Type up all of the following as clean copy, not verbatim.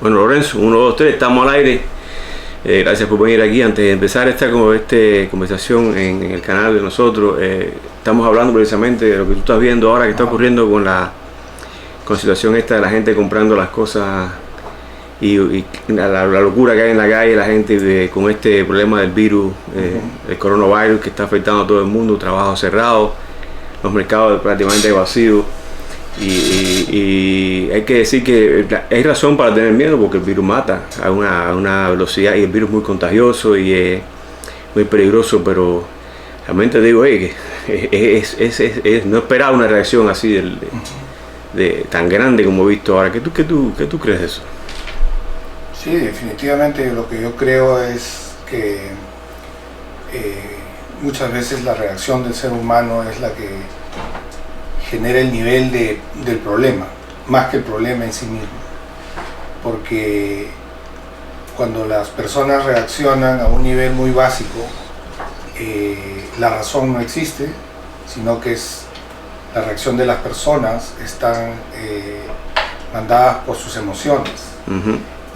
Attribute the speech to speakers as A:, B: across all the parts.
A: Bueno, Lorenzo, 1, 2, 3, estamos al aire. Gracias por venir aquí. Antes de empezar esta conversación en el canal de nosotros, estamos hablando precisamente de lo que tú estás viendo ahora que está ocurriendo con la situación esta de la gente comprando las cosas y la locura que hay en la calle, la gente con este problema del virus, el coronavirus que está afectando a todo el mundo, trabajos cerrados, los mercados prácticamente vacíos. Y hay que decir que hay razón para tener miedo porque el virus mata a una velocidad y el virus es muy contagioso y es muy peligroso, pero realmente digo que no esperaba una reacción así tan grande como he visto ahora. ¿Qué tú crees de eso?
B: Sí, definitivamente lo que yo creo es que muchas veces la reacción del ser humano es la que genera el nivel del problema, más que el problema en sí mismo. Porque cuando las personas reaccionan a un nivel muy básico, la razón no existe, sino que es la reacción de las personas, están mandadas por sus emociones.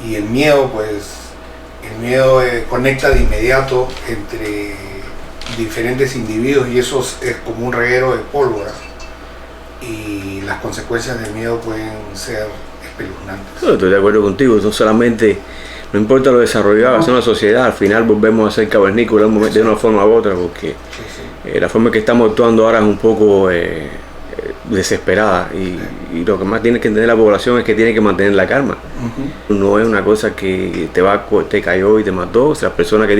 B: Y el miedo, conecta de inmediato entre diferentes individuos y eso es como un reguero de pólvora. Y las consecuencias del miedo pueden ser espeluznantes.
A: Estoy de acuerdo contigo, no importa lo desarrollado que sea una sociedad, al final volvemos a ser cavernícolas de una forma u otra, porque la forma en que estamos actuando ahora es un poco desesperada y lo que más tiene que entender la población es que tiene que mantener la calma. No es una cosa que te cayó y te mató. O sea, las personas que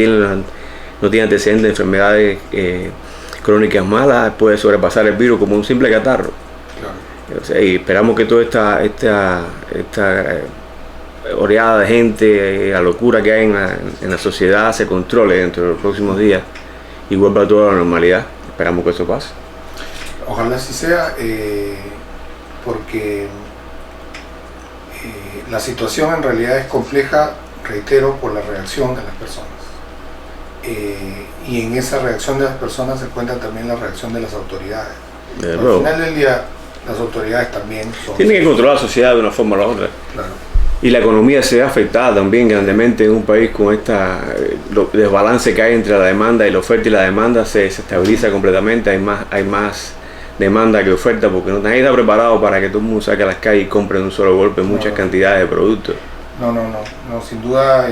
A: no tienen antecedentes de enfermedades crónicas malas pueden sobrepasar el virus como un simple catarro. O sea, y esperamos que toda esta oleada de gente, la locura que hay en la sociedad se controle dentro de los próximos días y vuelva a toda la normalidad. Esperamos que eso pase.
B: Ojalá así sea, porque la situación en realidad es compleja, reitero, por la reacción de las personas. Y en esa reacción de las personas se cuenta también la reacción de las autoridades. Al final del día, las autoridades también
A: tienen que controlar la sociedad de una forma o la otra.
B: Claro.
A: Y la economía se ve afectada también grandemente en un país con desbalance que hay entre la demanda y la oferta, y la demanda se estabiliza completamente. Hay más demanda que oferta porque nadie está preparado para que todo el mundo saque a las calles y compre en un solo golpe muchas cantidades de productos.
B: No, sin duda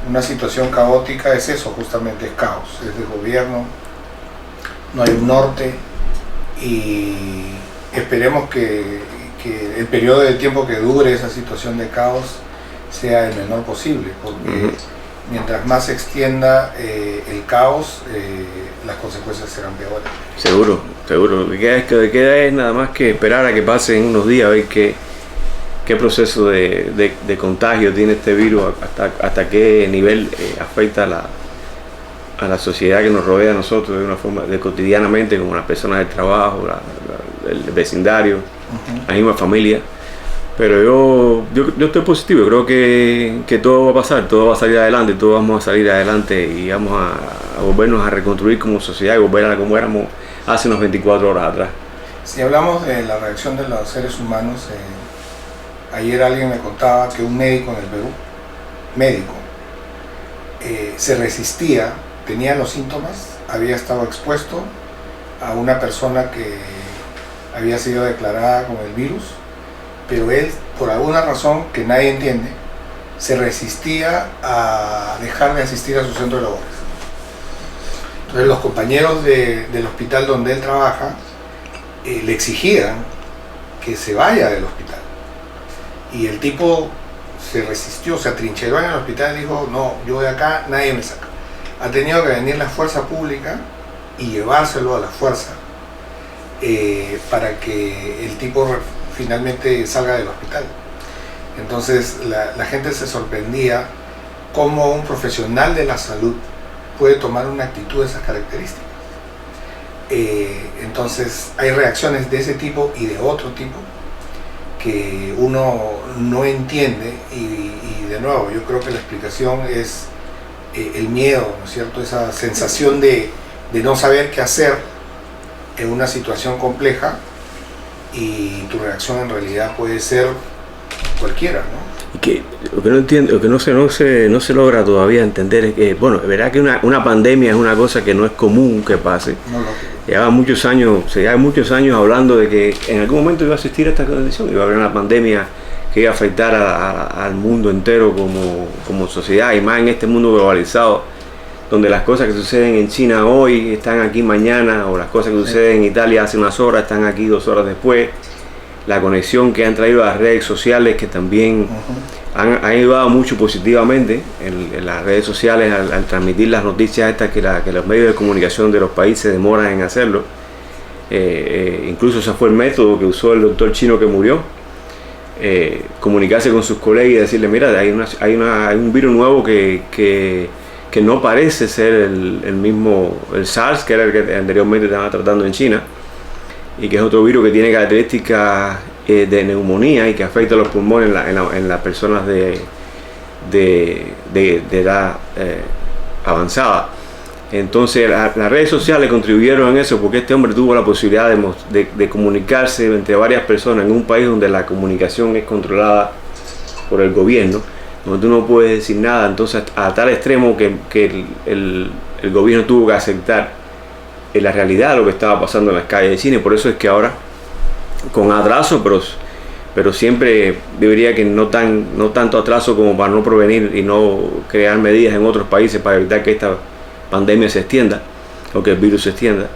B: una situación caótica es eso, justamente es caos, es de gobierno, no hay un norte y esperemos que el periodo de tiempo que dure esa situación de caos sea el menor posible, porque mientras más se extienda el caos, las consecuencias serán peores. Seguro.
A: Lo que queda es nada más que esperar a que pasen unos días a ver qué proceso de contagio tiene este virus, hasta qué nivel afecta a la sociedad que nos rodea a nosotros de una forma cotidianamente, como las personas del trabajo, el vecindario, la misma familia. Pero yo estoy positivo, creo que todo va a pasar, todo va a salir adelante, todos vamos a salir adelante y vamos a volvernos a reconstruir como sociedad y volver a como éramos hace unas 24 horas atrás.
B: Si hablamos de la reacción de los seres humanos, ayer alguien me contaba que un médico en el Perú, se resistía, tenía los síntomas, había estado expuesto a una persona que había sido declarada con el virus, pero él, por alguna razón que nadie entiende, se resistía a dejar de asistir a su centro de labores. Entonces los compañeros del hospital donde él trabaja le exigían que se vaya del hospital. Y el tipo se resistió, se atrincheró en el hospital y dijo, no, yo de acá nadie me saca. Ha tenido que venir la fuerza pública y llevárselo a la fuerza para que el tipo finalmente salga del hospital. Entonces la gente se sorprendía cómo un profesional de la salud puede tomar una actitud de esas características. Entonces hay reacciones de ese tipo y de otro tipo que uno no entiende y de nuevo yo creo que la explicación es el miedo, ¿no es cierto? Esa sensación de no saber qué hacer en una situación compleja y tu reacción en realidad puede ser cualquiera, ¿no?
A: Y que lo que no entiendo, lo que no se logra todavía entender es que, bueno, es verdad que una pandemia es una cosa que no es común que pase.
B: No,
A: Se lleva muchos años hablando de que en algún momento iba a existir esta condición, iba a haber una pandemia que iba a afectar al mundo entero como sociedad, y más en este mundo globalizado, donde las cosas que suceden en China hoy están aquí mañana, o las cosas que suceden en Italia hace unas horas están aquí 2 horas después. La conexión que han traído las redes sociales, que también han ayudado mucho positivamente en las redes sociales al transmitir las noticias estas que los medios de comunicación de los países demoran en hacerlo. Incluso ese fue el método que usó el doctor chino que murió. Comunicarse con sus colegas y decirle, mira, hay un virus nuevo que no parece ser el mismo, el SARS, que era el que anteriormente estaban tratando en China, y que es otro virus que tiene características de neumonía y que afecta a los pulmones en las personas de edad avanzada. Entonces las redes sociales contribuyeron en eso, porque este hombre tuvo la posibilidad de comunicarse entre varias personas en un país donde la comunicación es controlada por el gobierno, donde tú no puedes decir nada. Entonces, a tal extremo que el gobierno tuvo que aceptar la realidad de lo que estaba pasando en las calles de China. Y por eso es que ahora, con atraso, pero siempre debería que no tanto atraso como para no prevenir y no crear medidas en otros países para evitar que esta pandemia se extienda o que el virus se extienda,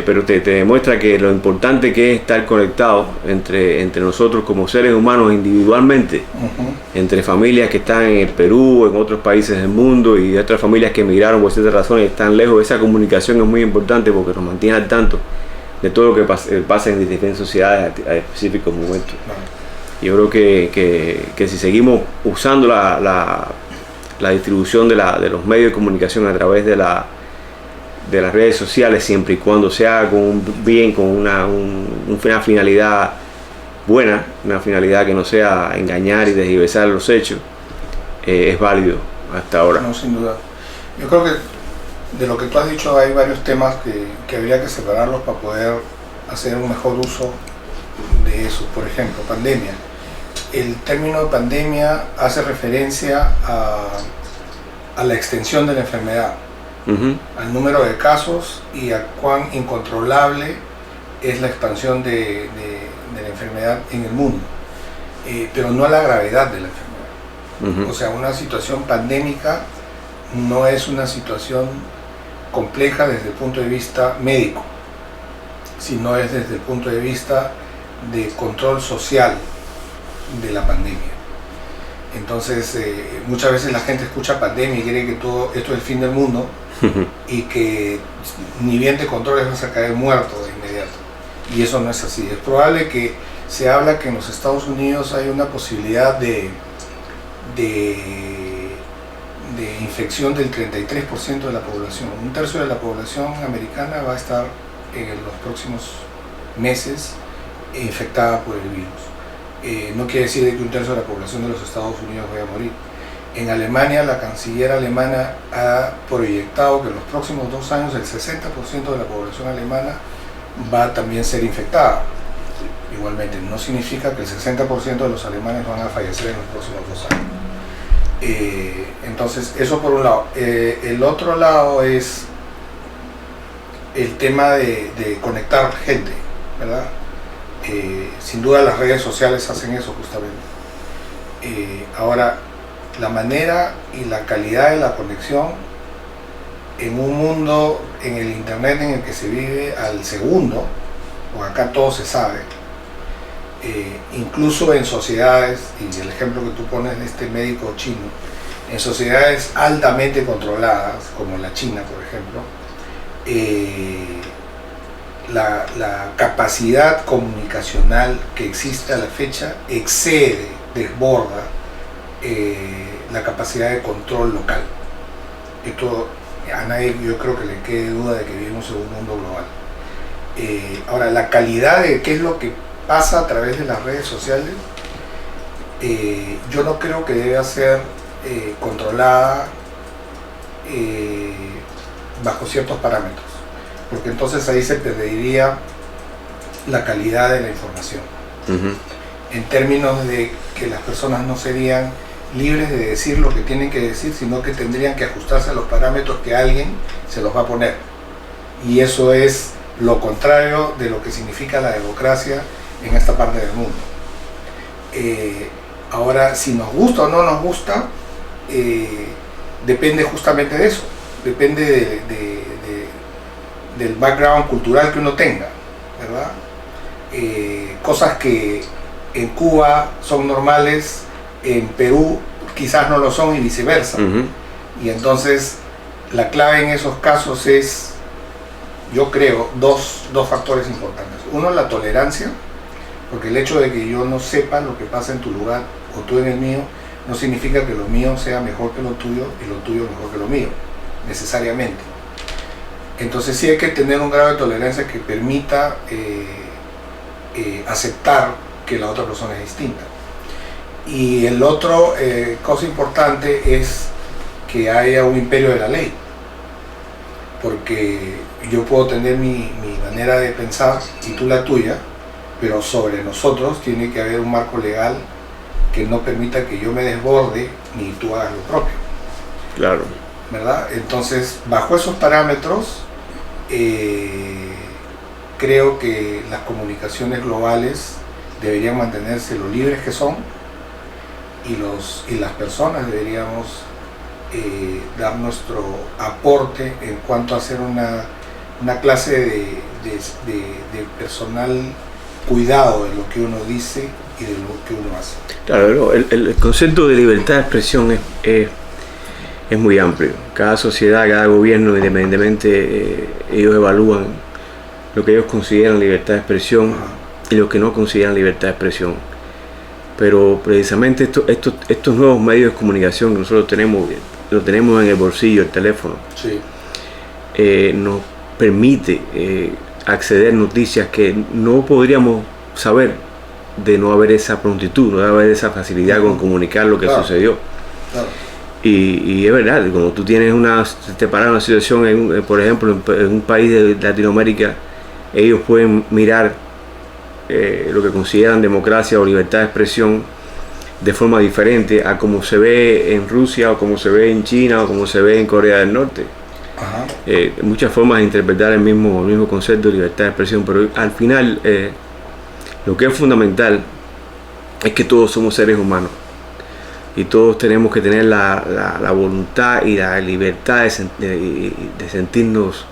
A: pero te demuestra que lo importante que es estar conectados entre nosotros como seres humanos individualmente, entre familias que están en el Perú, en otros países del mundo, y otras familias que emigraron por ciertas razones y están lejos. Esa comunicación es muy importante porque nos mantiene al tanto de todo lo que pasa en diferentes sociedades a específicos momentos. Yo creo que si seguimos usando la distribución de los medios de comunicación a través de las redes sociales, siempre y cuando se haga con una finalidad buena, una finalidad que no sea engañar y desdiversar los hechos, es válido hasta ahora.
B: No, sin duda. Yo creo que de lo que tú has dicho hay varios temas que habría que separarlos para poder hacer un mejor uso de eso. Por ejemplo, pandemia. El término de pandemia hace referencia a la extensión de la enfermedad, al número de casos y a cuán incontrolable es la expansión de la enfermedad en el mundo, pero no a la gravedad de la enfermedad. O sea, una situación pandémica no es una situación compleja desde el punto de vista médico, sino es desde el punto de vista de control social de la pandemia. Entonces, muchas veces la gente escucha pandemia y cree que todo esto es el fin del mundo y que ni bien te controles vas a caer muerto de inmediato. Y eso no es así. Es probable que se habla que en los Estados Unidos hay una posibilidad de infección del 33% de la población. 1/3 de la población americana va a estar en los próximos meses infectada por el virus. No quiere decir que 1/3 de la población de los Estados Unidos vaya a morir. En Alemania, la canciller alemana ha proyectado que en los próximos 2 años el 60% de la población alemana va a también ser infectada. Igualmente, no significa que el 60% de los alemanes van a fallecer en los próximos 2 años. Entonces, eso por un lado. El otro lado es el tema de conectar gente, ¿verdad? Sin duda las redes sociales hacen eso justamente. Ahora, la manera y la calidad de la conexión en un mundo, en el internet en el que se vive al segundo, porque acá todo se sabe, incluso en sociedades, y el ejemplo que tú pones de este médico chino, en sociedades altamente controladas, como la China por ejemplo, la capacidad comunicacional que existe a la fecha excede, desborda la capacidad de control local. Esto a nadie yo creo que le quede duda de que vivimos en un mundo global. Ahora, la calidad de qué es lo que pasa a través de las redes sociales, yo no creo que deba ser controlada bajo ciertos parámetros, porque entonces ahí se perdería la calidad de la información. en términos de que las personas no serían libres de decir lo que tienen que decir, sino que tendrían que ajustarse a los parámetros que alguien se los va a poner. Y eso es lo contrario de lo que significa la democracia en esta parte del mundo. Ahora, si nos gusta o no nos gusta, depende justamente de eso, depende del background cultural que uno tenga, ¿verdad? Cosas que en Cuba son normales, en Perú quizás no lo son y viceversa. Y entonces la clave en esos casos es, yo creo, dos factores importantes. Uno, la tolerancia, porque el hecho de que yo no sepa lo que pasa en tu lugar o tú en el mío, no significa que lo mío sea mejor que lo tuyo y lo tuyo mejor que lo mío, necesariamente. Entonces sí hay que tener un grado de tolerancia que permita aceptar que la otra persona es distinta. Y el otro cosa importante es que haya un imperio de la ley, porque yo puedo tener mi manera de pensar y tú la tuya, pero sobre nosotros tiene que haber un marco legal que no permita que yo me desborde ni tú hagas lo propio.
A: Claro.
B: ¿Verdad? Entonces, bajo esos parámetros, creo que las comunicaciones globales deberían mantenerse lo libres que son, y las personas deberíamos dar nuestro aporte en cuanto a hacer una clase de personal cuidado de lo que uno dice y de lo que uno hace.
A: Claro, el concepto de libertad de expresión es muy amplio. Cada sociedad, cada gobierno, independientemente, ellos evalúan lo que ellos consideran libertad de expresión y lo que no consideran libertad de expresión. Pero precisamente estos nuevos medios de comunicación que nosotros tenemos, lo tenemos en el bolsillo, el teléfono,
B: sí,
A: nos permite acceder a noticias que no podríamos saber de no haber esa prontitud, no haber esa facilidad con comunicar lo que sucedió.
B: Claro.
A: Y es verdad, cuando tú tienes te paras una situación, por ejemplo, en un país de Latinoamérica, ellos pueden mirar lo que consideran democracia o libertad de expresión de forma diferente a como se ve en Rusia o como se ve en China o como se ve en Corea del Norte. Muchas formas de interpretar el mismo concepto de libertad de expresión, pero al final lo que es fundamental es que todos somos seres humanos y todos tenemos que tener la voluntad y la libertad de sentirnos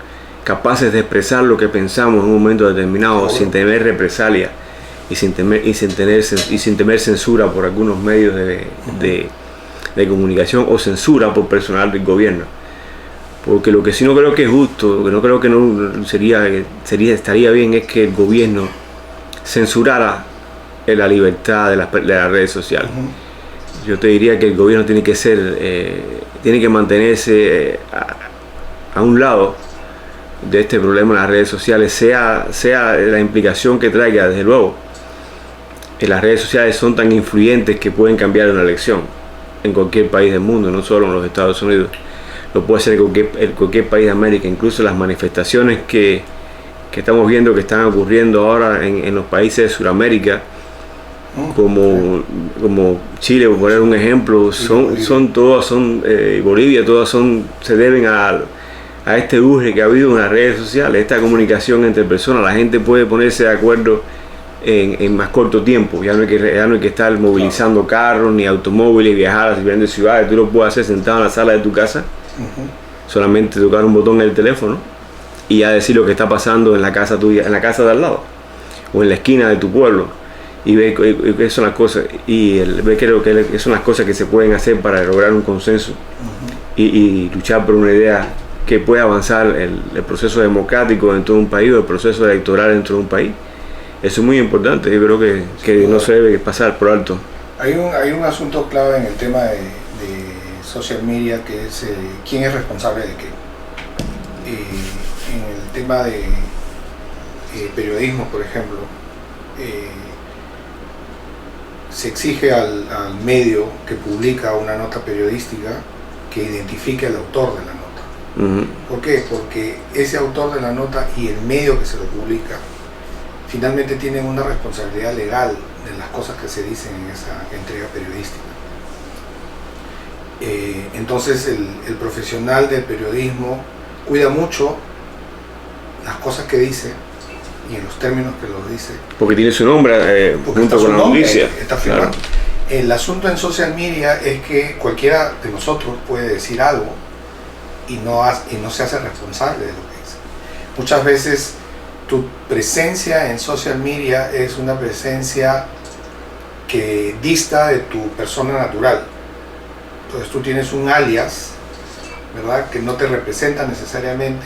A: capaces de expresar lo que pensamos en un momento determinado, sin temer represalia y sin temer censura por algunos medios de comunicación o censura por personal del gobierno. Porque lo que sí no creo que es justo, lo que no creo que no estaría bien, es que el gobierno censurara la libertad de las redes sociales. Yo te diría que el gobierno tiene que mantenerse a un lado de este problema en las redes sociales, sea la implicación que traiga. Desde luego, las redes sociales son tan influyentes que pueden cambiar una elección en cualquier país del mundo, no solo en los Estados Unidos. Lo puede hacer en cualquier país de América. Incluso las manifestaciones que estamos viendo que están ocurriendo ahora en los países de Sudamérica, como Chile, por poner un ejemplo, Bolivia, todas se deben a este auge que ha habido en las redes sociales, esta comunicación entre personas. La gente puede ponerse de acuerdo en más corto tiempo. Ya no hay que estar movilizando carros ni automóviles, viajar a las diferentes ciudades. Tú lo puedes hacer sentado en la sala de tu casa, solamente tocar un botón en el teléfono y ya decir lo que está pasando en la casa tuya, en la casa de al lado o en la esquina de tu pueblo, y ver qué son las cosas, creo que son las cosas que se pueden hacer para lograr un consenso y luchar por una idea que pueda avanzar el proceso democrático dentro de un país o el proceso electoral dentro de un país. Eso es muy importante. Yo creo que no se debe pasar por alto.
B: Hay un asunto clave en el tema de social media, que es quién es responsable de qué. En el tema de periodismo, por ejemplo, se exige al medio que publica una nota periodística que identifique al autor de la nota. ¿Por qué? Porque ese autor de la nota y el medio que se lo publica finalmente tienen una responsabilidad legal de las cosas que se dicen en esa entrega periodística. Entonces el profesional del periodismo cuida mucho las cosas que dice y en los términos que los dice.
A: Porque tiene su nombre junto con la noticia.
B: Está firmado. Claro. El asunto en social media es que cualquiera de nosotros puede decir algo y no se hace responsable de lo que dice. Muchas veces tu presencia en social media es una presencia que dista de tu persona natural. Entonces tú tienes un alias, ¿verdad?, que no te representa necesariamente,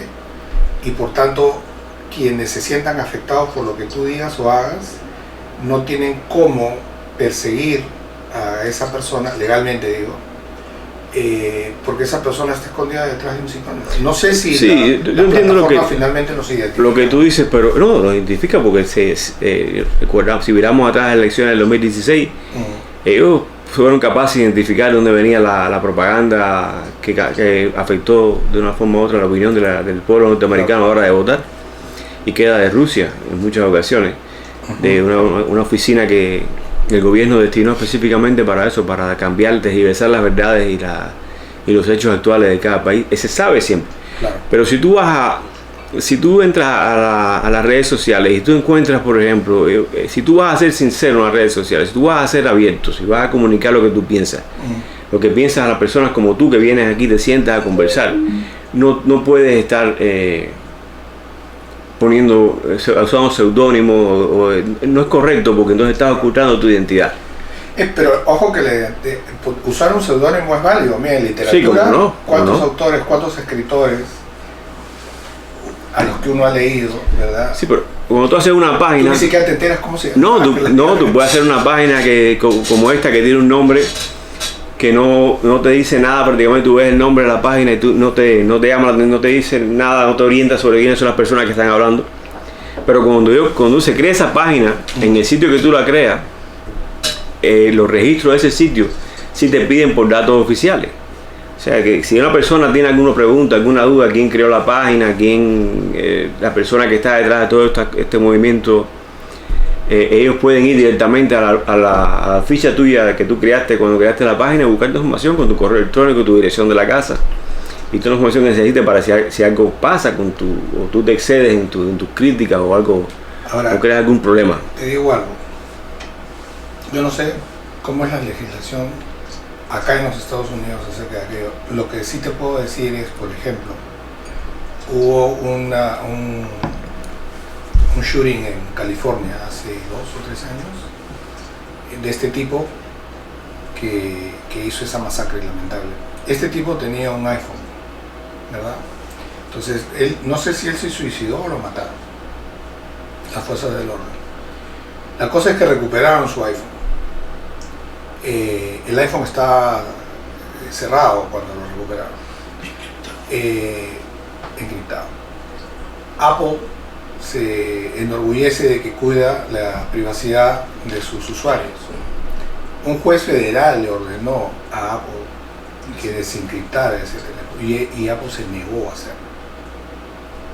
B: y por tanto quienes se sientan afectados por lo que tú digas o hagas no tienen cómo perseguir a esa persona, legalmente digo, porque esa persona está escondida detrás de un pseudónimo. No sé si
A: sí,
B: la plataforma finalmente nos identifica.
A: Lo que tú dices, pero no, nos identifica porque si miramos atrás de las elecciones del 2016, ellos fueron capaces de identificar dónde venía la propaganda que afectó de una forma u otra la opinión del pueblo norteamericano a la hora de votar, y que era de Rusia en muchas ocasiones, de una oficina que el gobierno destinó específicamente para eso, para cambiar, tergiversar las verdades y los hechos actuales de cada país. Se sabe siempre.
B: Claro.
A: Pero si tú entras a las redes sociales y tú encuentras, por ejemplo, si tú vas a ser sincero en las redes sociales, si tú vas a ser abierto, si vas a comunicar lo que tú piensas, lo que piensas a las personas como tú que vienes aquí, te sientas a conversar, no puedes estar usando seudónimos, no es correcto, porque entonces estás ocultando tu identidad.
B: Pero ojo que usar un seudónimo es válido. Mira, en literatura,
A: sí, no,
B: ¿cuántos autores, cuántos escritores a los que uno ha leído, verdad?
A: Sí, pero cuando tú haces una página...
B: Tú ni siquiera te enteras cómo se llama.
A: Tú puedes hacer una página como esta, que tiene un nombre que no te dice nada, prácticamente tú ves el nombre de la página y tú no te llama, no te dice nada, no te orienta sobre quiénes son las personas que están hablando. Pero cuando se crea esa página, en el sitio que tú la creas, los registros de ese sitio sí te piden por datos oficiales. O sea que si una persona tiene alguna pregunta, alguna duda, quién creó la página, la persona que está detrás de todo este movimiento, ellos pueden ir directamente a la ficha tuya que tú creaste cuando creaste la página, buscar tu información con tu correo electrónico, tu dirección de la casa y toda la información que necesites para si algo pasa o tú te excedes en tus críticas o algo. Ahora, o creas algún problema.
B: Te digo algo, yo no sé cómo es la legislación acá en los Estados Unidos acerca de aquello. Lo que sí te puedo decir es, por ejemplo, hubo un shooting en California hace 2 o 3 años de este tipo que hizo esa masacre lamentable. Este tipo tenía un iPhone, ¿verdad? Entonces, él, no sé si él se suicidó o lo mataron las fuerzas del orden. La cosa es que recuperaron su iPhone. El iPhone está cerrado cuando lo recuperaron, encriptado. Apple se enorgullece de que cuida la privacidad de sus usuarios. Un juez federal le ordenó a Apple que desencriptara ese teléfono y Apple se negó a hacerlo.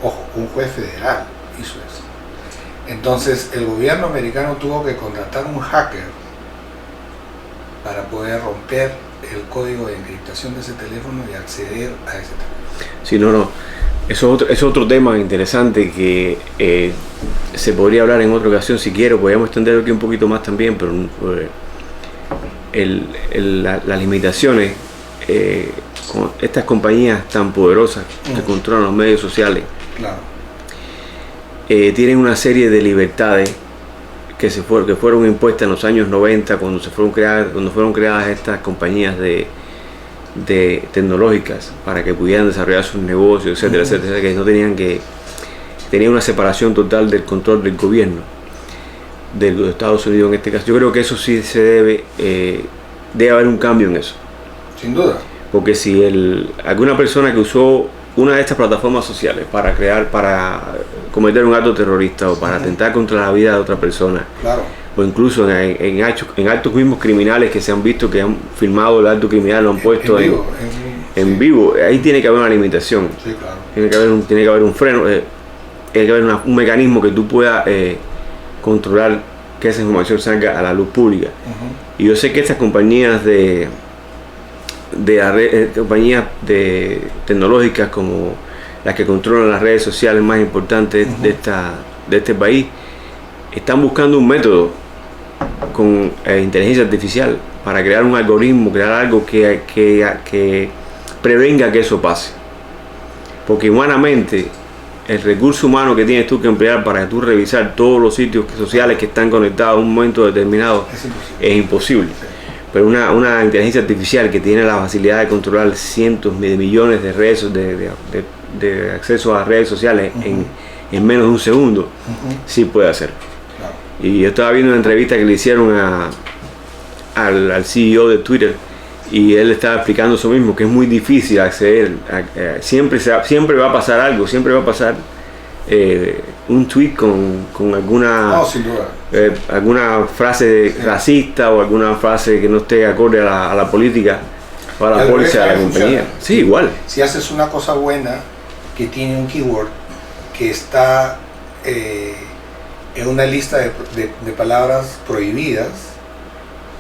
B: Ojo, un juez federal hizo eso. Entonces el gobierno americano tuvo que contratar un hacker para poder romper el código de encriptación de ese teléfono y acceder a ese teléfono.
A: Sí, no. Eso es otro tema interesante que se podría hablar en otra ocasión si quiero. Podríamos extenderlo aquí un poquito más también, pero las limitaciones con estas compañías tan poderosas que controlan los medios sociales,
B: claro,
A: tienen una serie de libertades que fueron impuestas en los años 90 cuando fueron creadas estas compañías de tecnológicas para que pudieran desarrollar sus negocios, etcétera, etcétera, que tenían una separación total del control del gobierno de los Estados Unidos en este caso. Yo creo que eso sí se debe haber un cambio en eso.
B: Sin duda.
A: Porque si alguna persona que usó una de estas plataformas sociales para cometer un acto terrorista o para atentar contra la vida de otra persona,
B: claro,
A: o incluso en actos mismos criminales que se han visto, que han filmado el acto criminal, lo han puesto en vivo, ahí tiene que haber una limitación.
B: Sí, claro.
A: Tiene que haber un freno, tiene que haber un mecanismo que tú puedas controlar que esa información salga a la luz pública. Y yo sé que estas compañías compañías tecnológicas como las que controlan las redes sociales más importantes de este país están buscando un método con inteligencia artificial para crear un algoritmo, crear algo que prevenga que eso pase. Porque humanamente el recurso humano que tienes tú que emplear para tú revisar todos los sitios sociales que están conectados a un momento determinado es imposible. Pero una inteligencia artificial que tiene la facilidad de controlar cientos de millones de redes de acceso a redes sociales en menos de un segundo, sí puede hacerlo. Claro. Y yo estaba viendo una entrevista que le hicieron al CEO de Twitter, y él estaba explicando eso mismo, que es muy difícil acceder, siempre va a pasar algo, siempre va a pasar un tweet con alguna alguna frase racista o alguna frase que no esté acorde a la política o a la póliza de la compañía. Sí, igual.
B: Si haces una cosa buena que tiene un keyword que está en una lista de palabras prohibidas,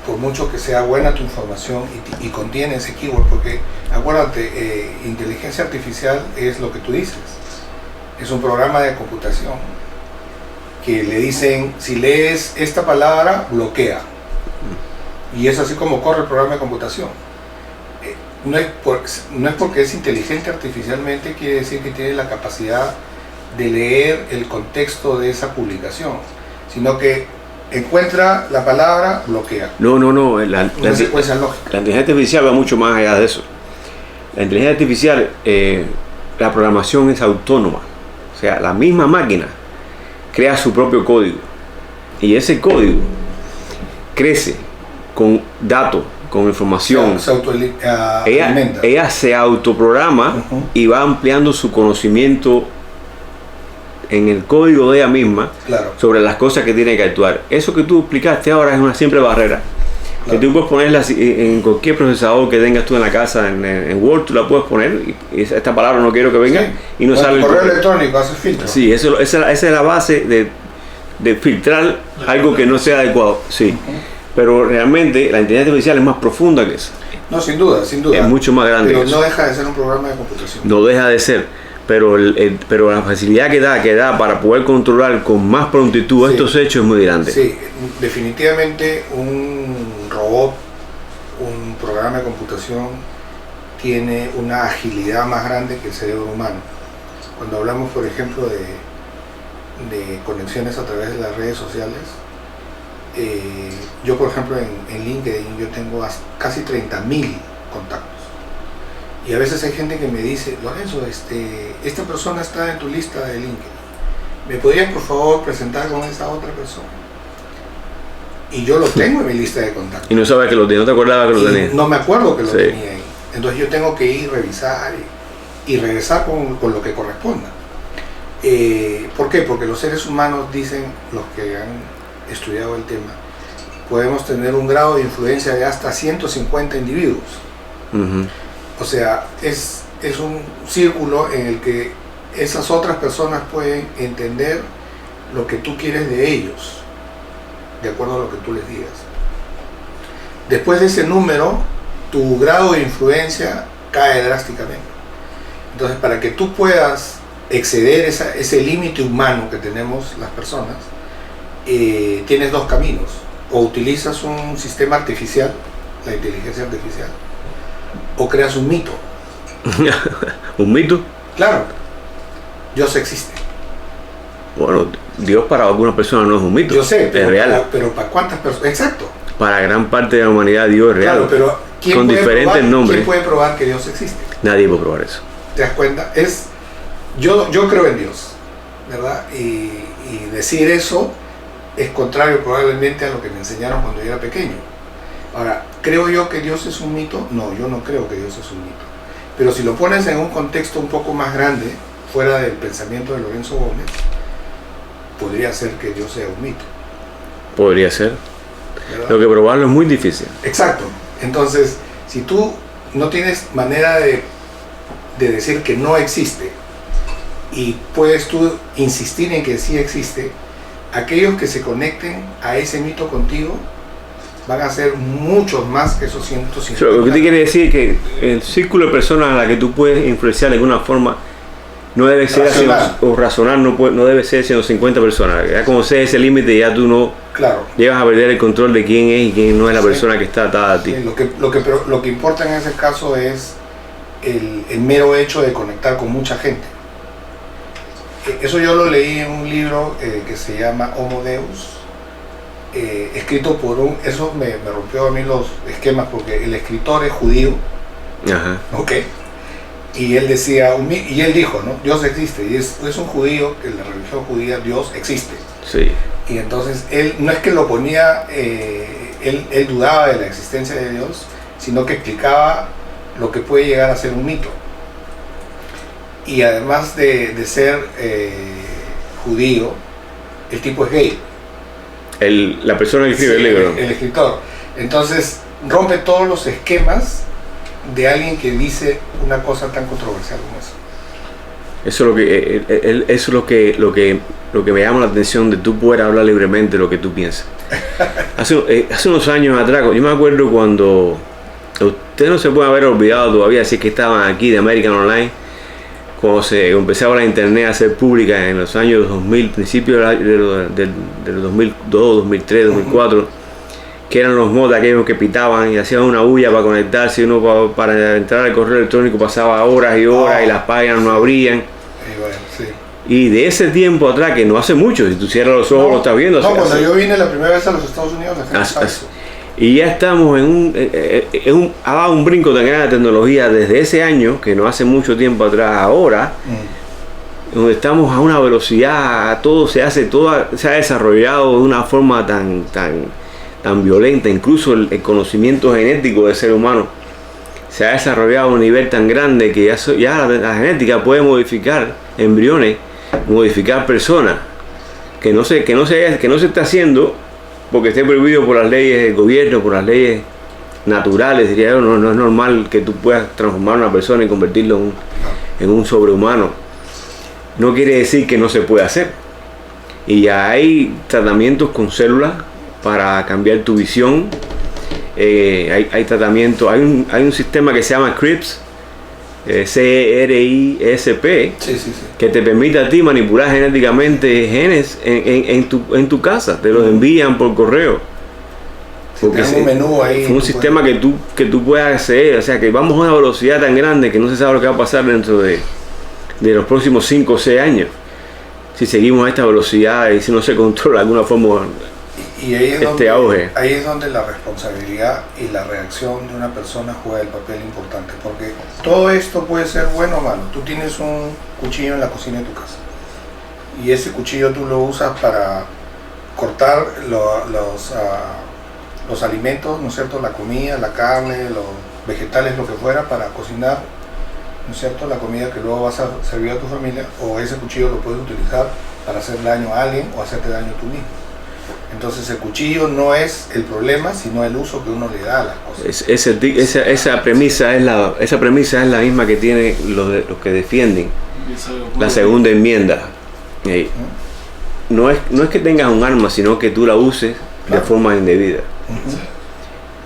B: por mucho que sea buena tu información y contiene ese keyword, porque acuérdate, inteligencia artificial es lo que tú dices, es un programa de computación que le dicen, si lees esta palabra, bloquea, y es así como corre el programa de computación. No es porque es inteligente artificialmente quiere decir que tiene la capacidad de leer el contexto de esa publicación, sino que encuentra la palabra, bloquea.
A: No.
B: Una secuencia lógica.
A: La inteligencia artificial va mucho más allá de eso. La inteligencia artificial, la programación es autónoma. O sea, la misma máquina crea su propio código. Y ese código crece con datos, con información. Ella se autoprograma y va ampliando su conocimiento en el código de ella misma, claro, sobre las cosas que tiene que actuar. Eso que tú explicaste ahora es una simple barrera, claro, que tú puedes ponerla en cualquier procesador que tengas tú en la casa, en Word, tú la puedes poner y esta palabra no quiero que venga, sí, y no sale el
B: correo electrónico, hace filtro.
A: Sí, esa es la base de filtrar algo que no sea adecuado. Sí. Pero realmente la inteligencia artificial es más profunda que eso.
B: No, sin duda.
A: Es mucho más grande.
B: Pero no deja de ser un programa de computación.
A: No deja de ser. Pero la facilidad que da para poder controlar con más prontitud estos hechos es muy grande.
B: Sí, definitivamente un robot, un programa de computación tiene una agilidad más grande que el cerebro humano. Cuando hablamos, por ejemplo, de conexiones a través de las redes sociales, yo, por ejemplo, en LinkedIn yo tengo casi 30.000 contactos. Y a veces hay gente que me dice, Lorenzo, esta persona está en tu lista de LinkedIn. ¿Me podrías, por favor, presentar con esa otra persona? Y yo lo tengo en mi lista de contactos.
A: Y no sabes que lo tenía, no te acordabas que lo tenías.
B: No me acuerdo que lo tenía ahí. Entonces yo tengo que ir, revisar y regresar con lo que corresponda. ¿Por qué? Porque los seres humanos, dicen los que han estudiado el tema, podemos tener un grado de influencia de hasta 150 individuos. O sea, es un círculo en el que esas otras personas pueden entender lo que tú quieres de ellos, de acuerdo a lo que tú les digas. Después de ese número, tu grado de influencia cae drásticamente. Entonces, para que tú puedas exceder ese límite humano que tenemos las personas, tienes dos caminos. O utilizas un sistema artificial, la inteligencia artificial, o creas un mito.
A: ¿Un mito?
B: Claro. Dios existe.
A: Bueno, Dios para algunas personas no es un mito.
B: Yo sé, pero
A: es real.
B: Pero para cuántas personas. Exacto.
A: Para gran parte de la humanidad Dios es real.
B: Claro, pero
A: con diferentes nombres.
B: ¿Quién puede probar que Dios existe?
A: Nadie puede probar eso.
B: ¿Te das cuenta? Yo creo en Dios, ¿verdad? Y decir eso es contrario probablemente a lo que me enseñaron cuando yo era pequeño. Ahora, ¿creo yo que Dios es un mito? No, yo no creo que Dios es un mito. Pero si lo pones en un contexto un poco más grande, fuera del pensamiento de Lorenzo Gómez, podría ser que Dios sea un mito.
A: Podría ser. ¿Verdad? Lo que probarlo es muy difícil.
B: Exacto. Entonces, si tú no tienes manera de decir que no existe y puedes tú insistir en que sí existe, aquellos que se conecten a ese mito contigo van a ser muchos más que esos 150.
A: Lo que te quiere decir es que el círculo de personas a la que tú puedes influenciar de alguna forma no debe ser o razonar, no debe ser 150 personas. Ya como sea ese límite, ya tú no llegas a perder el control de quién es y quién no es la persona que está atada a ti.
B: Sí, lo que importa en ese caso es el mero hecho de conectar con mucha gente. Eso yo lo leí en un libro que se llama Homo Deus, escrito por eso me rompió a mí los esquemas, porque el escritor es judío.
A: Ajá.
B: ¿Ok? Y él decía, y él dijo, ¿no? Dios existe, y es un judío, que en la religión judía Dios existe.
A: Sí.
B: Y entonces él no es que lo ponía, él dudaba de la existencia de Dios, sino que explicaba lo que puede llegar a ser un mito. Y además de ser judío, el tipo es gay.
A: La persona que escribe el libro.
B: El escritor. Entonces rompe todos los esquemas de alguien que dice una cosa tan controversial como eso.
A: Eso es lo que me llama la atención, de tú poder hablar libremente de lo que tú piensas. Hace unos años atrás, yo me acuerdo cuando ustedes no se pueden haber olvidado todavía, si es que estaban aquí de American Online, cuando se empezaba la internet a ser pública en los años 2000, principios del 2002, 2003, 2004, que eran los mods aquellos que pitaban y hacían una bulla para conectarse, uno para entrar al correo electrónico pasaba horas y horas y las páginas no abrían. Y de ese tiempo atrás, que no hace mucho, si tú cierras los ojos lo estás viendo.
B: Cuando yo vine la primera vez a los Estados Unidos,
A: y ya estamos ha dado un brinco tan grande de tecnología desde ese año, que no hace mucho tiempo atrás, ahora, donde estamos a una velocidad, todo se ha desarrollado de una forma tan violenta, incluso el conocimiento genético del ser humano se ha desarrollado a un nivel tan grande que ya la genética puede modificar embriones, modificar personas, que no se está haciendo porque esté prohibido por las leyes del gobierno, por las leyes naturales, diría yo. No es normal que tú puedas transformar a una persona y convertirlo en un sobrehumano. No quiere decir que no se puede hacer. Y ya hay tratamientos con células para cambiar tu visión. Hay tratamientos, hay un sistema que se llama CRISP, CRISP, que te permite a ti manipular genéticamente genes en tu casa, te los envían por correo. Porque
B: un menú ahí,
A: es un sistema que tú puedas acceder. O sea, que vamos a una velocidad tan grande que no se sabe lo que va a pasar dentro de los próximos 5 o 6 años, si seguimos a esta velocidad y si no se controla de alguna forma
B: y ahí es
A: auge.
B: Ahí es donde la responsabilidad y la reacción de una persona juega el papel importante, porque todo esto puede ser bueno o malo. Tú tienes un cuchillo en la cocina de tu casa y ese cuchillo tú lo usas para cortar los alimentos, ¿no es cierto? La comida, la carne, los vegetales, lo que fuera, para cocinar, ¿no es cierto?, la comida que luego vas a servir a tu familia. O ese cuchillo lo puedes utilizar para hacer daño a alguien o hacerte daño tú mismo. Entonces el cuchillo no es el problema, sino el uso que uno le da a las cosas.
A: Esa premisa es la misma que tienen los que defienden la segunda enmienda. No es que tengas un arma, sino que tú la uses de forma indebida.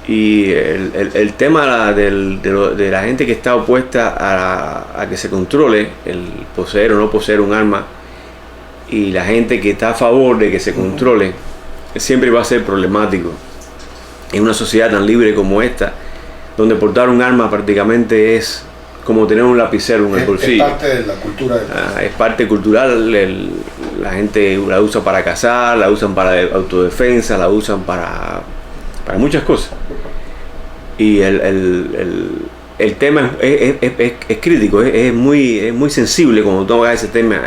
A: Y el tema de la gente que está opuesta a que se controle el poseer o no poseer un arma, y la gente que está a favor de que se controle, siempre va a ser problemático en una sociedad tan libre como esta, donde portar un arma prácticamente es como tener un lapicero en el bolsillo.
B: Es parte de la cultura
A: es parte cultural. La gente la usa para cazar, la usan para autodefensa, la usan para muchas cosas. Y el tema es crítico, es muy sensible cuando tú hagas ese tema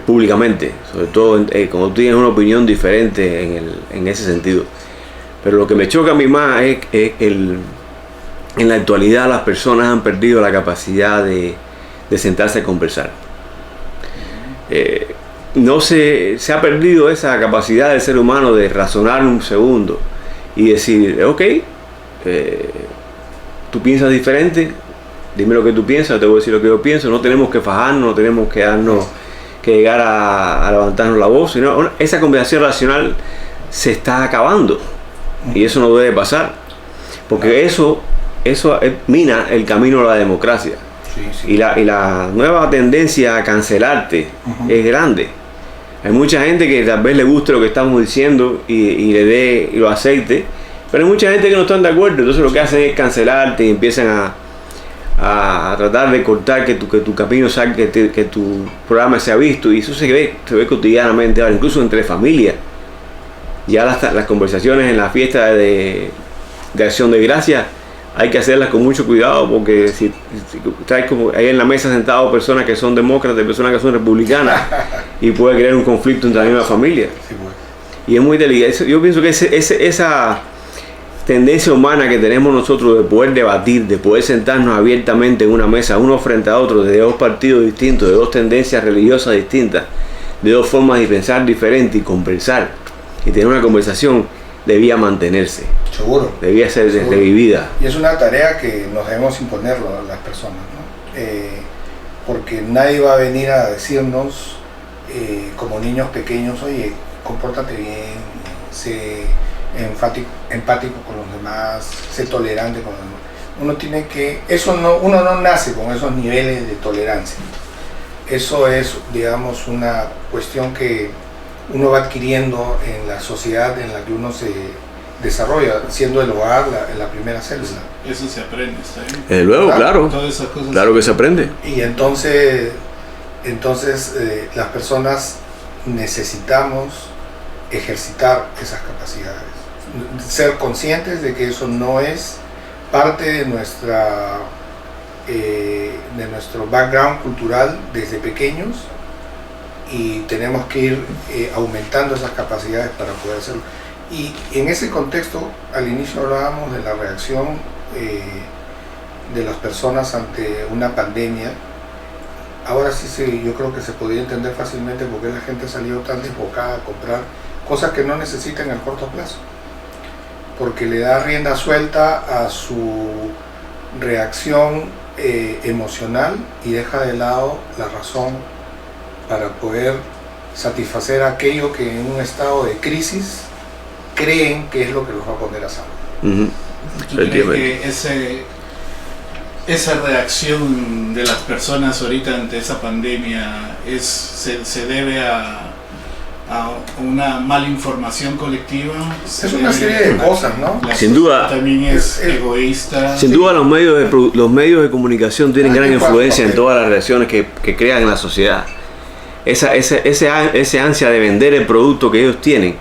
A: públicamente, sobre todo cuando tú tienes una opinión diferente en ese sentido. Pero lo que me choca a mí más es en la actualidad las personas han perdido la capacidad de sentarse a conversar. Se ha perdido esa capacidad del ser humano de razonar un segundo y decir, ok, tú piensas diferente, dime lo que tú piensas, te voy a decir lo que yo pienso. No tenemos que fajarnos, no tenemos que darnos que llegar a levantarnos la voz, sino esa conversación racional se está acabando y eso no debe pasar, porque eso mina el camino a la democracia.
B: Sí.
A: Y la nueva tendencia a cancelarte es grande. Hay mucha gente que tal vez le guste lo que estamos diciendo y le dé y lo acepte, pero hay mucha gente que no están de acuerdo, entonces lo que hacen es cancelarte y empiezan a tratar de cortar que tu camino salga, que tu programa sea visto, y eso se ve cotidianamente ahora, incluso entre familias. Ya las conversaciones en la fiesta de Acción de Gracias hay que hacerlas con mucho cuidado, porque si traes como hay en la mesa sentados personas que son demócratas y personas que son republicanas y puede crear un conflicto entre la misma familia.
B: Sí, pues.
A: Y es muy delicado. Yo pienso que esa tendencia humana que tenemos nosotros de poder debatir, de poder sentarnos abiertamente en una mesa, uno frente a otro, de dos partidos distintos, de dos tendencias religiosas distintas, de dos formas de pensar diferentes y conversar y tener una conversación, debía mantenerse.
B: Seguro.
A: Debía ser revivida.
B: Y es una tarea que nos debemos imponerlo a las personas, ¿no? Porque nadie va a venir a decirnos como niños pequeños, oye, compórtate bien, sé empático con los demás, sé tolerante con los demás. Uno tiene que, uno no nace con esos niveles de tolerancia. Eso es, digamos, una cuestión que uno va adquiriendo en la sociedad en la que uno se desarrolla, siendo el hogar la primera célula.
C: Eso se aprende, ¿está bien?
A: Luego, claro.
C: Todas esas cosas
A: Claro que se aprende.
B: Y entonces las personas necesitamos ejercitar esas capacidades, ser conscientes de que eso no es parte de nuestro background cultural desde pequeños, y tenemos que ir aumentando esas capacidades para poder hacerlo. Y en ese contexto, al inicio hablábamos de la reacción de las personas ante una pandemia. Ahora sí, yo creo que se podría entender fácilmente por qué la gente salió tan desbocada a comprar cosas que no necesitan en el corto plazo, porque le da rienda suelta a su reacción emocional y deja de lado la razón para poder satisfacer aquello que en un estado de crisis creen que es lo que los va a poner a salvo.
C: ¿Tú crees que esa reacción de las personas ahorita ante esa pandemia se debe a una mala información colectiva?
B: Es una serie de cosas, ¿no?
A: Sin duda.
C: También es egoísta.
A: Sin duda los medios de comunicación tienen gran influencia en todas las reacciones que crean en la sociedad. Ese ansia de vender el producto que ellos tienen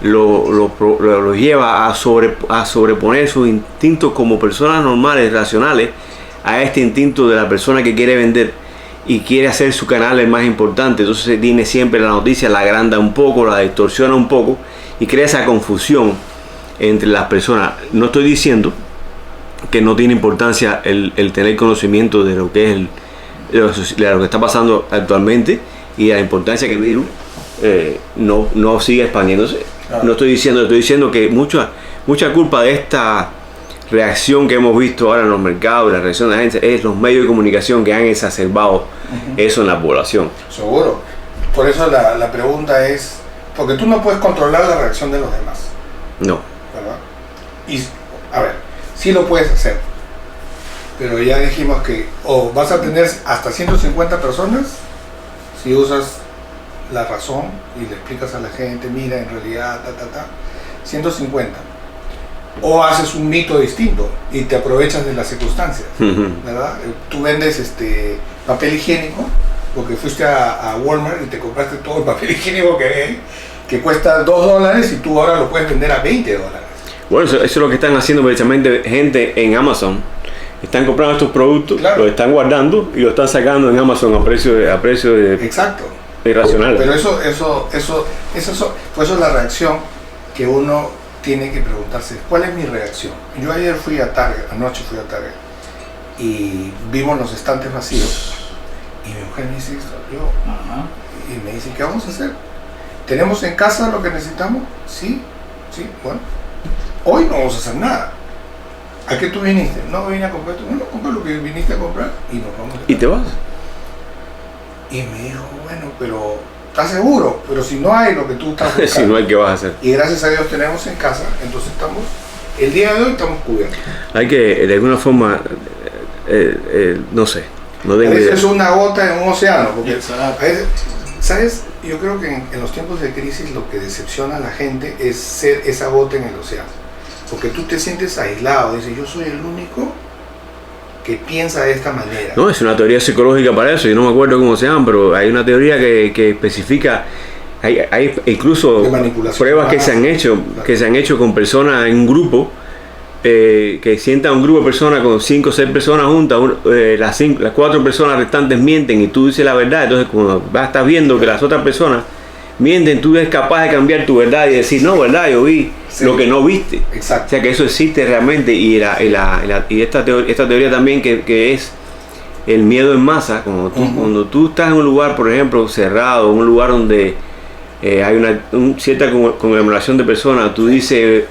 A: lo lleva a sobreponer sus instintos como personas normales, racionales, a este instinto de la persona que quiere vender y quiere hacer su canal el más importante. Entonces tiene siempre la noticia, la agranda un poco, la distorsiona un poco y crea esa confusión entre las personas. No estoy diciendo que no tiene importancia el tener conocimiento de lo que es de lo que está pasando actualmente y la importancia que el virus no siga expandiéndose.
B: Claro.
A: No estoy diciendo que mucha culpa de esta reacción que hemos visto ahora en los mercados, la reacción de la gente, es los medios de comunicación que han exacerbado eso en la población.
B: Seguro. Por eso la pregunta es, porque tú no puedes controlar la reacción de los demás.
A: No.
B: ¿Verdad? Y, a ver, sí lo puedes hacer, pero ya dijimos que o vas a tener hasta 150 personas si usas la razón y le explicas a la gente, mira, en realidad, 150. O haces un mito distinto y te aprovechas de las circunstancias, ¿verdad? Tú vendes papel higiénico porque fuiste a Walmart y te compraste todo el papel higiénico que cuesta $2 y tú ahora lo puedes vender a $20.
A: Bueno, eso es lo que están haciendo precisamente gente en Amazon. Están comprando estos productos, claro, los están guardando y los están sacando en Amazon a precio de
B: exacto,
A: irracional.
B: Pero eso es la reacción que uno tiene que preguntarse, ¿cuál es mi reacción? Yo ayer anoche fui a Target y vimos los estantes vacíos y mi mujer me dice esto, y me dice, ¿qué vamos a hacer? ¿Tenemos en casa lo que necesitamos? Sí, bueno, hoy no vamos a hacer nada. ¿A qué tú viniste? No vine a comprar, compré lo que viniste a comprar y nos vamos.
A: ¿Y te vas?
B: Y me dijo, bueno, pero ¿estás seguro? Pero si no hay lo que tú estás buscando.
A: Si no hay, ¿qué vas a hacer?
B: Y gracias a Dios tenemos en casa, entonces el día de hoy estamos cubiertos.
A: Hay que, de alguna forma, no sé, no tengo idea.
B: Es una gota en un océano, porque, ¿sabes? Yo creo que en los tiempos de crisis lo que decepciona a la gente es ser esa gota en el océano. Porque tú te sientes aislado, dices, yo soy el único que piensa de esta manera.
A: No, es una teoría psicológica para eso, yo no me acuerdo cómo se llama, pero hay una teoría que especifica, hay incluso pruebas que se han hecho con personas en un grupo, que sientan un grupo de personas con 5 o 6 personas juntas, las 4 personas restantes mienten y tú dices la verdad, entonces cuando estás viendo que las otras personas mienten, tú eres capaz de cambiar tu verdad y decir, no, verdad, yo vi lo que no viste.
B: Exacto.
A: O sea que eso existe realmente y esta teoría también que es el miedo en masa, cuando tú estás en un lugar, por ejemplo, cerrado, un lugar donde hay una cierta conglomeración de personas, tú dices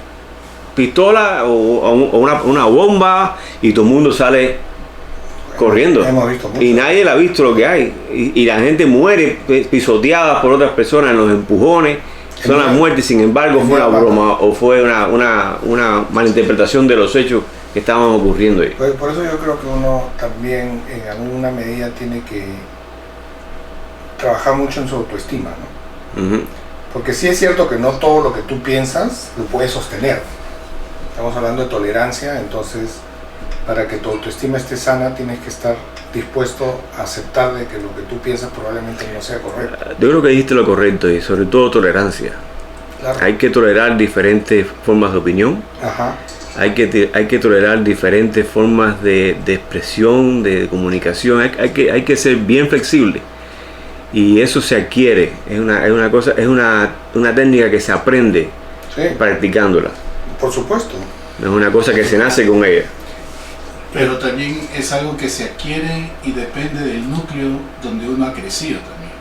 A: pistola o una bomba y todo el mundo sale corriendo.
B: Hemos visto mucho.
A: Y nadie la ha visto lo que hay. Y la gente muere pisoteada por otras personas en los empujones. Son las muertes, sin embargo, fue una broma o fue una malinterpretación de los hechos que estaban ocurriendo ahí.
B: Por eso yo creo que uno también en alguna medida tiene que trabajar mucho en su autoestima, ¿no?
A: Uh-huh.
B: Porque sí es cierto que no todo lo que tú piensas lo puedes sostener. Estamos hablando de tolerancia, entonces para que tu autoestima esté sana tienes que estar dispuesto a aceptar de que lo que tú piensas probablemente no sea correcto.
A: Yo creo que dijiste lo correcto y sobre todo tolerancia.
B: Claro.
A: Hay que tolerar diferentes formas de opinión.
B: Ajá.
A: Hay que tolerar diferentes formas de expresión, de comunicación. Hay que ser bien flexible. Y eso se adquiere. Es una técnica que se aprende practicándola.
B: Por supuesto.
A: No es una cosa que se nace con ella.
C: Pero también es algo que se adquiere y depende del núcleo donde uno ha crecido también.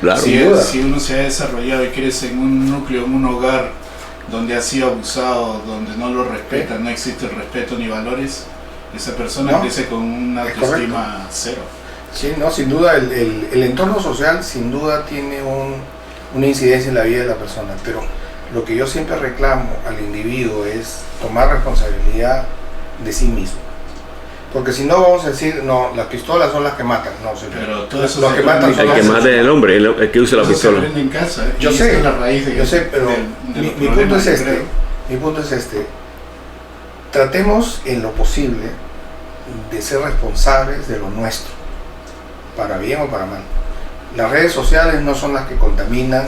A: Claro.
C: Si uno se ha desarrollado y crece en un núcleo, en un hogar donde ha sido abusado, donde no lo respetan, no existe el respeto ni valores, esa persona crece con una autoestima cero.
B: Sí, no, sin duda el entorno social sin duda tiene una incidencia en la vida de la persona, pero lo que yo siempre reclamo al individuo es tomar responsabilidad de sí mismo. Porque si no vamos a decir, no, las pistolas son las que matan. No,
C: pero todo eso
B: los que matan son
A: el que mata es el hombre, el que usa la pistola.
C: Se aprende en casa.
B: Yo sé,
C: la raíz de,
B: yo sé, pero mi punto es este. Mi punto es este. Tratemos en lo posible de ser responsables de lo nuestro, para bien o para mal. Las redes sociales no son las que contaminan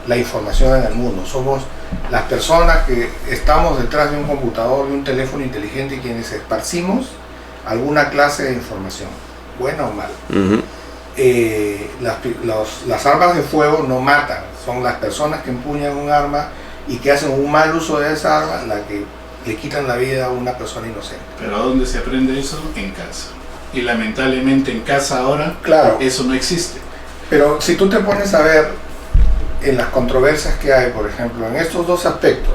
B: la información en el mundo. Somos las personas que estamos detrás de un computador, de un teléfono inteligente, quienes esparcimos alguna clase de información, buena o mala.
A: Uh-huh.
B: Las armas de fuego no matan, son las personas que empuñan un arma y que hacen un mal uso de esa arma las que le quitan la vida a una persona inocente.
C: Pero ¿a dónde se aprende eso? En casa. Y lamentablemente en casa ahora eso no existe.
B: Pero si tú te pones a ver en las controversias que hay, por ejemplo, en estos dos aspectos,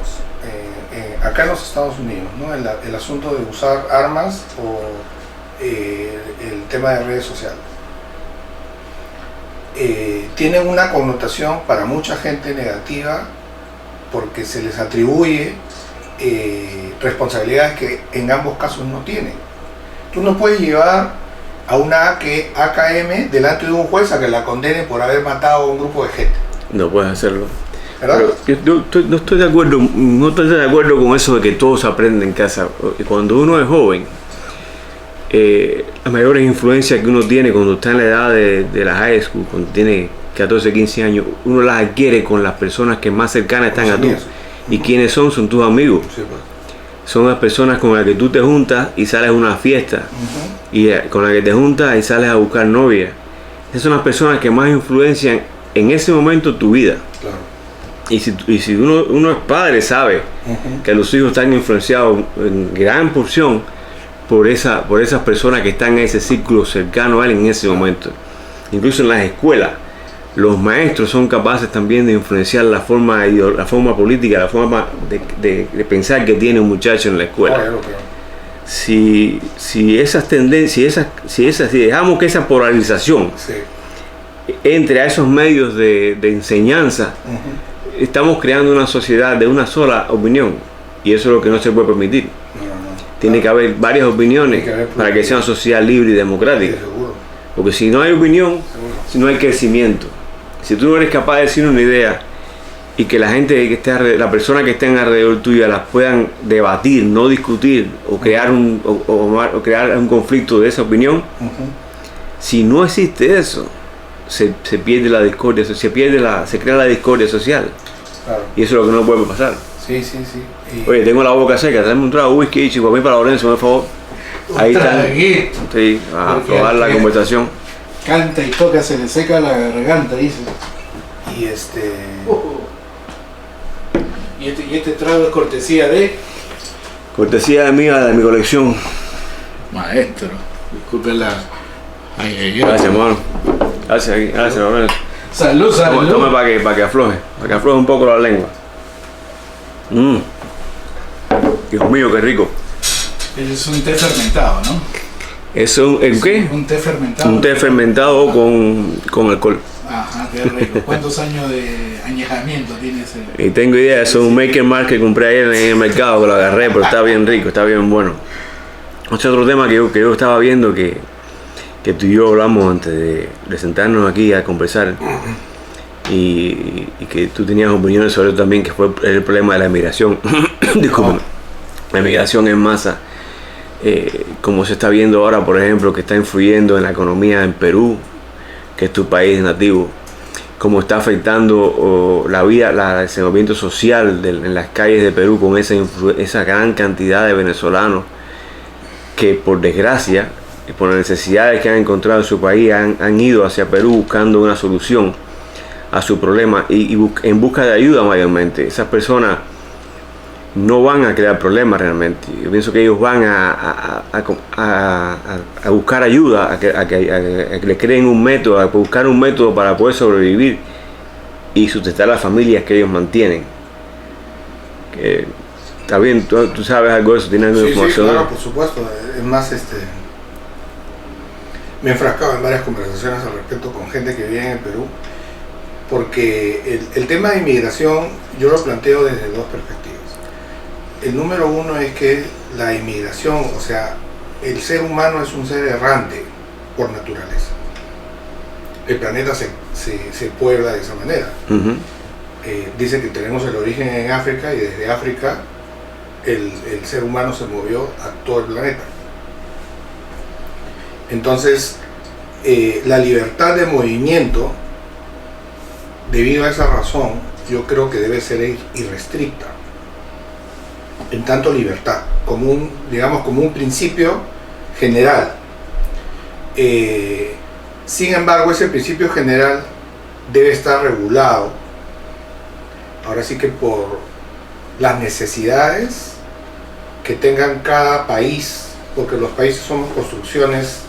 B: acá en los Estados Unidos, ¿no? el asunto de usar armas o el tema de redes sociales, tienen una connotación para mucha gente negativa porque se les atribuye responsabilidades que en ambos casos no tienen. Tú no puedes llevar a una AKM delante de un juez a que la condene por haber matado a un grupo de gente. No puedes
A: hacerlo. Pero yo no estoy de acuerdo con eso de que todo se aprende en casa. Cuando uno es joven, las mayores influencias que uno tiene cuando está en la edad de la high school, cuando tiene 14, 15 años, uno las adquiere con las personas que más cercanas están a tú. ¿Y quiénes son? Son tus amigos. Sí, pues. Son las personas con las que tú te juntas y sales a una fiesta. Y con las que te juntas y sales a buscar novia. Esas son las personas que más influencian en ese momento tu vida.
B: Claro.
A: Y si uno es padre, sabe que los hijos están influenciados en gran porción por esas personas que están en ese círculo cercano a él en ese momento. Incluso en las escuelas, los maestros son capaces también de influenciar la forma política, la forma de pensar que tiene un muchacho en la escuela. Si esas tendencias, si es así, dejamos que esa polarización entre a esos medios de enseñanza, estamos creando una sociedad de una sola opinión, y eso es lo que no se puede permitir. Tiene que haber varias opiniones para que sea una sociedad libre y democrática. Porque si no hay opinión, si no hay crecimiento, si tú no eres capaz de decir una idea y que la gente que esté la persona que estén alrededor tuya las puedan debatir, no discutir o crear o crear un conflicto de esa opinión, si no existe eso, se pierde la discordia, se crea la discordia social.
B: Claro.
A: Y eso es lo que no puede pasar.
B: Sí.
A: Oye, tengo la boca seca, dame un trago de whisky, chico, para mí, para Lorenzo, por favor. Ahí está. Sí, a probar la conversación.
C: Canta y toca, se le seca la garganta, dice.
B: Y
C: Y este trago es cortesía de...
A: Cortesía mía, de mi colección.
C: Maestro, disculpe la...
A: Gracias, hermano. Gracias, Lorenzo.
C: Salud.
A: Tome para que afloje un poco la lengua. Dios mío, qué rico.
C: Ese es un té fermentado, ¿no?
A: ¿El qué?
C: Un té fermentado.
A: Un té fermentado con alcohol.
C: Ajá, qué rico. ¿Cuántos años de añejamiento tiene ese?
A: Y tengo idea, es un Maker Mark que compré ayer en el mercado, que lo agarré, pero está bien rico, está bien bueno. Este otro tema que yo estaba viendo que tú y yo hablamos antes de sentarnos aquí a conversar, y que tú tenías opiniones sobre eso también, que fue el problema de la emigración. Disculpen, la emigración en masa, como se está viendo ahora, por ejemplo, que está influyendo en la economía en Perú, que es tu país nativo, cómo está afectando la vida, el desenvolvimiento social en las calles de Perú, con esa gran cantidad de venezolanos que, por desgracia y por las necesidades que han encontrado en su país, han ido hacia Perú buscando una solución a su problema y en busca de ayuda mayormente. Esas personas no van a crear problemas realmente. Yo pienso que ellos van a buscar ayuda, a que le creen un método, a buscar un método para poder sobrevivir y sustentar a las familias que ellos mantienen. Está bien, tú sabes algo de eso, tienes alguna información.
B: Sí, claro, por supuesto. Es más, me he enfrascado en varias conversaciones al respecto con gente que vive en el Perú, porque el tema de inmigración yo lo planteo desde dos perspectivas. El número uno es que la inmigración, o sea, el ser humano es un ser errante por naturaleza. El planeta se puebla de esa manera. Dice que tenemos el origen en África, y desde África el ser humano se movió a todo el planeta. Entonces, la libertad de movimiento, debido a esa razón, yo creo que debe ser irrestricta. En tanto libertad, como un principio general. Sin embargo, ese principio general debe estar regulado, ahora sí que por las necesidades que tengan cada país, porque los países somos construcciones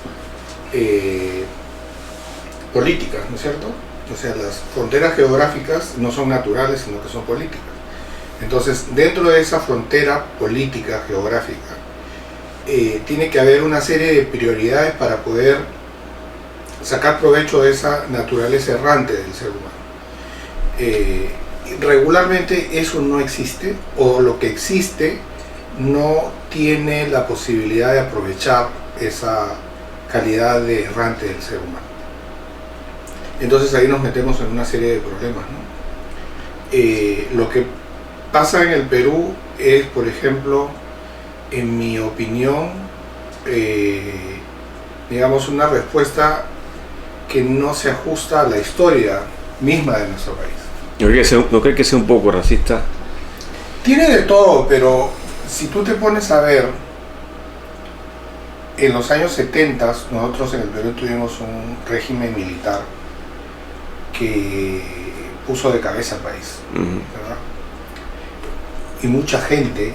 B: políticas, ¿no es cierto? O sea, las fronteras geográficas no son naturales, sino que son políticas. Entonces, dentro de esa frontera política geográfica, tiene que haber una serie de prioridades para poder sacar provecho de esa naturaleza errante del ser humano. Regularmente eso no existe, o lo que existe no tiene la posibilidad de aprovechar esa calidad de errante del ser humano. Entonces ahí nos metemos en una serie de problemas, ¿no? Lo que pasa en el Perú es, por ejemplo, en mi opinión, digamos, una respuesta que no se ajusta a la historia misma de nuestro país.
A: ¿No crees que sea un poco racista?
B: Tiene de todo, pero si tú te pones a ver, en los años 70 nosotros en el Perú tuvimos un régimen militar que puso de cabeza al país, ¿verdad? Y mucha gente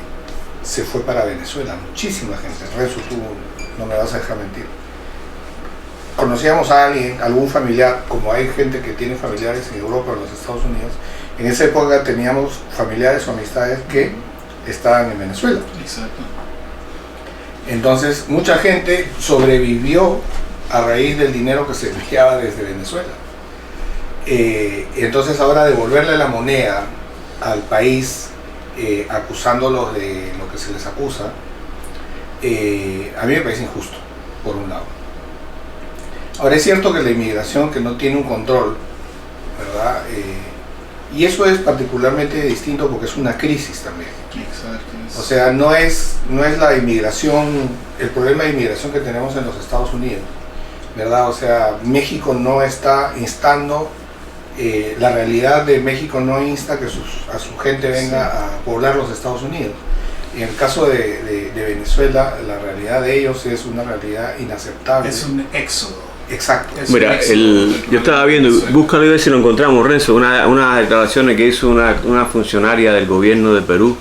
B: se fue para Venezuela, muchísima gente. Renzo, tú no me vas a dejar mentir. Conocíamos a alguien, algún familiar, como hay gente que tiene familiares en Europa o en los Estados Unidos, en esa época teníamos familiares o amistades que estaban en Venezuela.
C: Exacto.
B: Entonces mucha gente sobrevivió a raíz del dinero que se enviaba desde Venezuela. Entonces ahora devolverle la moneda al país, acusándolos de lo que se les acusa, a mí me parece injusto, por un lado. Ahora es cierto que la inmigración que no tiene un control, ¿verdad? Y eso es particularmente distinto porque es una crisis también.
C: Exacto.
B: O sea, no es la inmigración, el problema de inmigración que tenemos en los Estados Unidos, ¿verdad? O sea, México no está instando, la realidad de México no insta que a su gente venga a poblar los Estados Unidos. En el caso de Venezuela, la realidad de ellos es una realidad inaceptable.
C: Es un éxodo.
B: Exacto.
A: Mira, yo estaba viendo, búscalo y ver si lo encontramos, Renzo, unas declaraciones que hizo una funcionaria del gobierno de Perú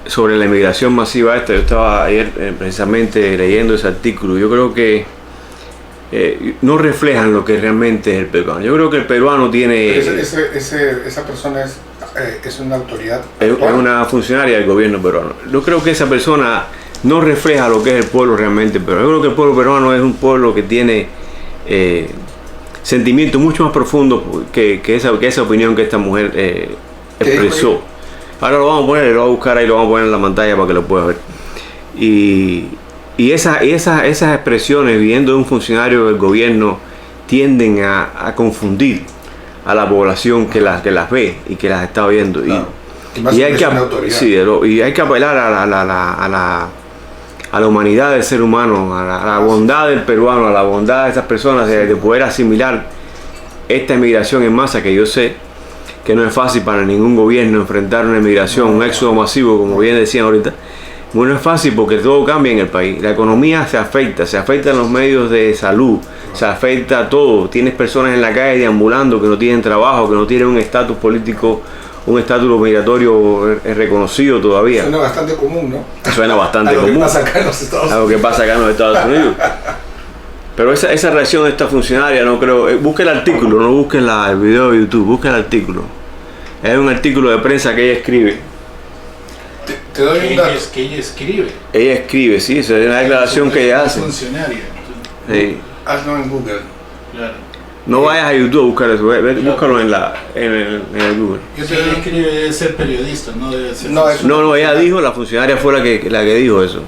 A: sobre la inmigración masiva esta. Yo estaba ayer precisamente leyendo ese artículo. Yo creo que no reflejan lo que realmente es el peruano. Yo creo que el peruano tiene...
B: Esa persona es una autoridad.
A: Es una funcionaria del gobierno peruano. Yo creo que esa persona no refleja lo que es el pueblo realmente peruano. Yo creo que el pueblo peruano es un pueblo que tiene sentimientos mucho más profundos que esa opinión que esta mujer expresó. Ahora lo vamos a poner, lo voy a buscar ahí, lo vamos a poner en la pantalla para que lo puedas ver. Y esas expresiones, viendo de un funcionario del gobierno, tienden a confundir a la población que las ve y que las está viendo.
B: Claro.
A: Y hay que apelar a la humanidad del ser humano, a la bondad del peruano, a la bondad de esas personas, de poder asimilar esta emigración en masa, que yo sé que no es fácil para ningún gobierno enfrentar una emigración, un éxodo masivo, como bien decían ahorita. No es fácil porque todo cambia en el país. La economía se afectan los medios de salud, se afecta a todo. Tienes personas en la calle deambulando que no tienen trabajo, que no tienen un estatus político, un estatus migratorio reconocido todavía.
B: Suena bastante común, ¿no?
A: Suena bastante común.
B: Algo que pasa acá en los Estados Unidos.
A: Algo que pasa acá en los Estados Unidos. Pero esa reacción de esta funcionaria, no creo. Busque el artículo, no busque el video de YouTube, busque el artículo. Es un artículo de prensa que ella escribe.
B: Te doy un dato.
C: Que ella escribe.
A: Ella escribe, sí, esa es una declaración que ella hace.
C: Funcionaria.
A: Sí.
B: Hazlo en Google.
C: Claro.
A: No vayas a YouTube a buscar eso, búscalo en el Google.
C: Si ella escribe, debe ser periodista, no debe ser.
A: No, ella dijo, la funcionaria fue la que dijo eso.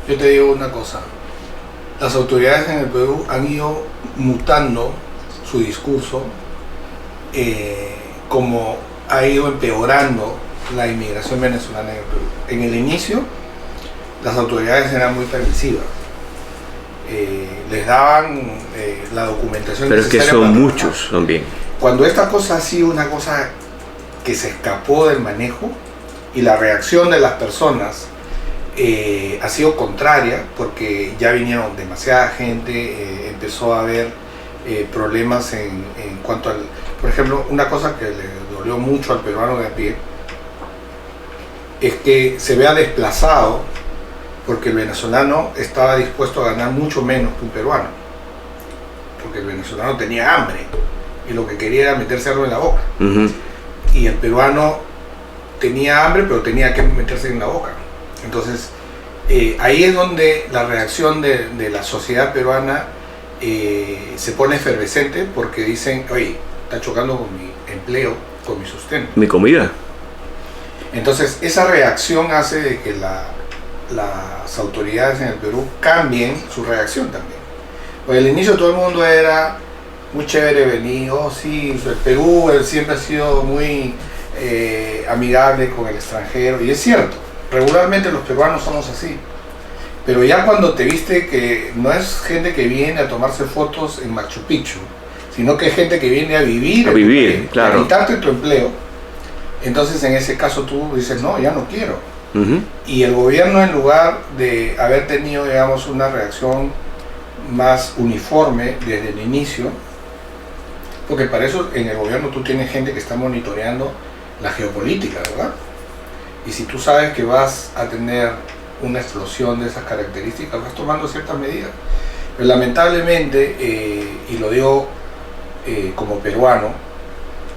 B: Yo te digo una cosa. Las autoridades en el Perú han ido mutando su discurso, como ha ido empeorando la inmigración venezolana en el Perú. En el inicio, las autoridades eran muy permisivas. Les daban la documentación.
A: Pero es que son muchos también.
B: Cuando esta cosa ha sido una cosa que se escapó del manejo y la reacción de las personas ha sido contraria, porque ya vinieron demasiada gente, empezó a haber problemas en cuanto al... Por ejemplo, una cosa que le dolió mucho al peruano de a pie es que se vea desplazado porque el venezolano estaba dispuesto a ganar mucho menos que un peruano, porque el venezolano tenía hambre y lo que quería era meterse algo en la boca. Y el peruano tenía hambre pero tenía que meterse en la boca. Entonces ahí es donde la reacción de la sociedad peruana se pone efervescente, porque dicen, oye, está chocando con mi empleo, con mi sustento,
A: Mi comida.
B: Entonces esa reacción hace de que las autoridades en el Perú cambien su reacción también. Porque al inicio todo el mundo era muy chévere venir, sí, el Perú siempre ha sido muy amigable con el extranjero, y es cierto, regularmente los peruanos somos así. Pero ya cuando te viste que no es gente que viene a tomarse fotos en Machu Picchu, sino que es gente que viene a vivir,
A: claro,
B: a quitarte tu empleo, entonces en ese caso tú dices, no, ya no quiero. Y el gobierno, en lugar de haber tenido, digamos, una reacción más uniforme desde el inicio, porque para eso en el gobierno tú tienes gente que está monitoreando la geopolítica, ¿verdad? Y si tú sabes que vas a tener una explosión de esas características, vas tomando ciertas medidas. Pero lamentablemente, y lo digo como peruano,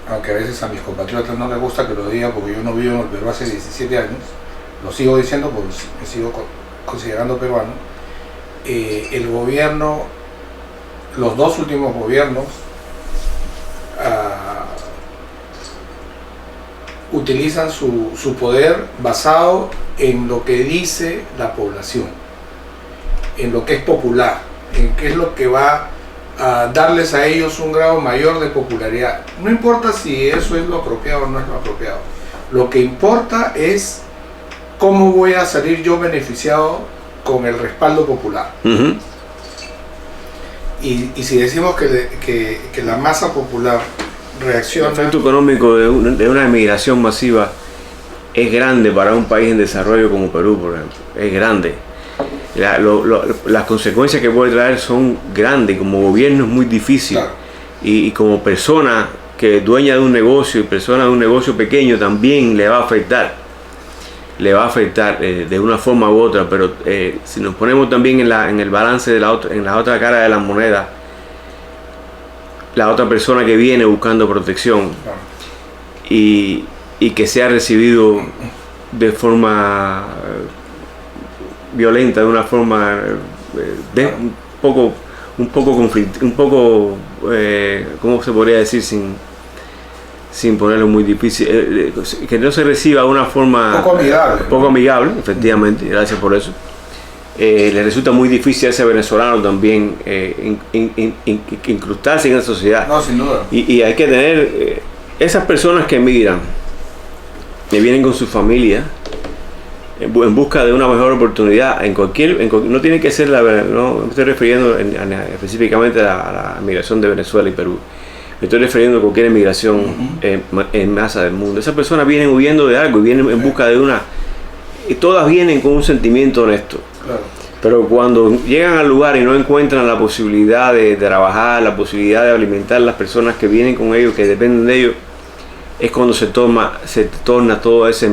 B: aunque a veces a mis compatriotas no les gusta que lo diga porque yo no vivo en el Perú hace 17 años, lo sigo diciendo porque me sigo considerando peruano, el gobierno, los dos últimos gobiernos, utilizan su poder basado en lo que dice la población, en lo que es popular, en qué es lo que va a darles a ellos un grado mayor de popularidad. No importa si eso es lo apropiado o no es lo apropiado. Lo que importa es cómo voy a salir yo beneficiado con el respaldo popular.
A: Uh-huh.
B: Y si decimos que la masa popular reacciona...
A: El efecto económico de una emigración masiva es grande para un país en desarrollo como Perú, por ejemplo. Es grande. Las consecuencias que puede traer son grandes. Como gobierno es muy difícil.
B: Claro.
A: Y como persona que es dueña de un negocio y persona de un negocio pequeño también le va a afectar. Le va a afectar de una forma u otra, pero si nos ponemos también en el balance de en la otra cara de la moneda, la otra persona que viene buscando protección y que sea recibido de forma violenta, de una forma un poco conflictiva, un poco, ¿cómo se podría decir sin ponerlo muy difícil, que no se reciba de una forma poco amigable, efectivamente, gracias por eso. Le resulta muy difícil a ese venezolano también incrustarse en la sociedad.
B: No, sin duda.
A: Y hay que tener esas personas que emigran, que vienen con su familia en busca de una mejor oportunidad no tiene que ser no me estoy refiriendo específicamente a la migración de Venezuela y Perú. Me estoy refiriendo a cualquier emigración en masa del mundo. Esas personas vienen huyendo de algo y vienen en busca de una... Y todas vienen con un sentimiento honesto.
B: Claro.
A: Pero cuando llegan al lugar y no encuentran la posibilidad de trabajar, la posibilidad de alimentar a las personas que vienen con ellos, que dependen de ellos, es cuando se torna todo ese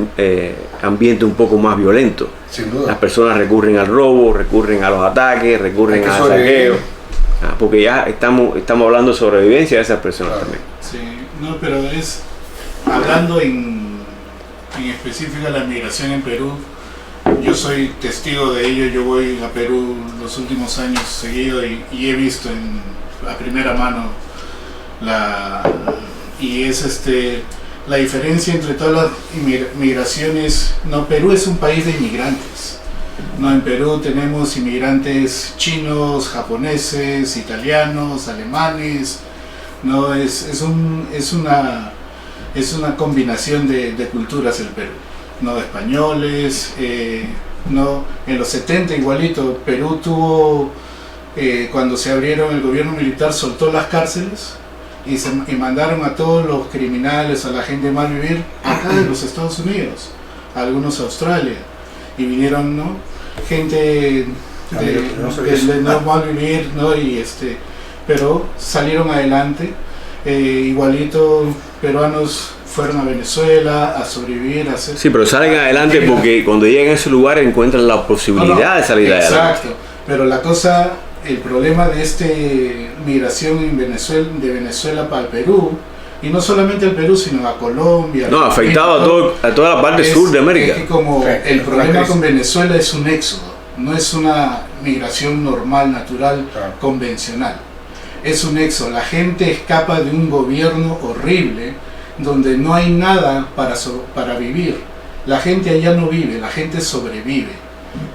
A: ambiente un poco más violento.
B: Sin duda.
A: Las personas recurren al robo, recurren a los ataques, recurren al saqueo. Porque ya estamos hablando de sobrevivencia de esas personas también.
C: Sí, no, pero es hablando en específico de la migración en Perú. Yo soy testigo de ello. Yo voy a Perú los últimos años seguido y he visto a primera mano la diferencia entre todas las migraciones. No, Perú es un país de inmigrantes. No, en Perú tenemos inmigrantes chinos, japoneses, italianos, alemanes. No, es una combinación de culturas el Perú. No, de españoles. No, en los 70 igualito. Perú tuvo, cuando se abrieron el gobierno militar, soltó las cárceles y mandaron a todos los criminales, a la gente de mal vivir, acá de los Estados Unidos, algunos a Australia. Y vinieron, ¿no?, gente de no mal vivir, ¿no? Pero salieron adelante. Igualito peruanos fueron a Venezuela a sobrevivir, a hacer...
A: Sí, pero salen adelante porque cuando llegan a ese lugar encuentran la posibilidad de salir adelante.
C: Exacto, pero el problema de esta migración de Venezuela para el Perú, y no solamente al Perú, sino a Colombia...
A: No, afectado a toda la parte sur de América.
C: Es que como el problema con Venezuela es un éxodo, no es una migración normal, natural, convencional. Es un éxodo, la gente escapa de un gobierno horrible, donde no hay nada para vivir. La gente allá no vive, la gente sobrevive,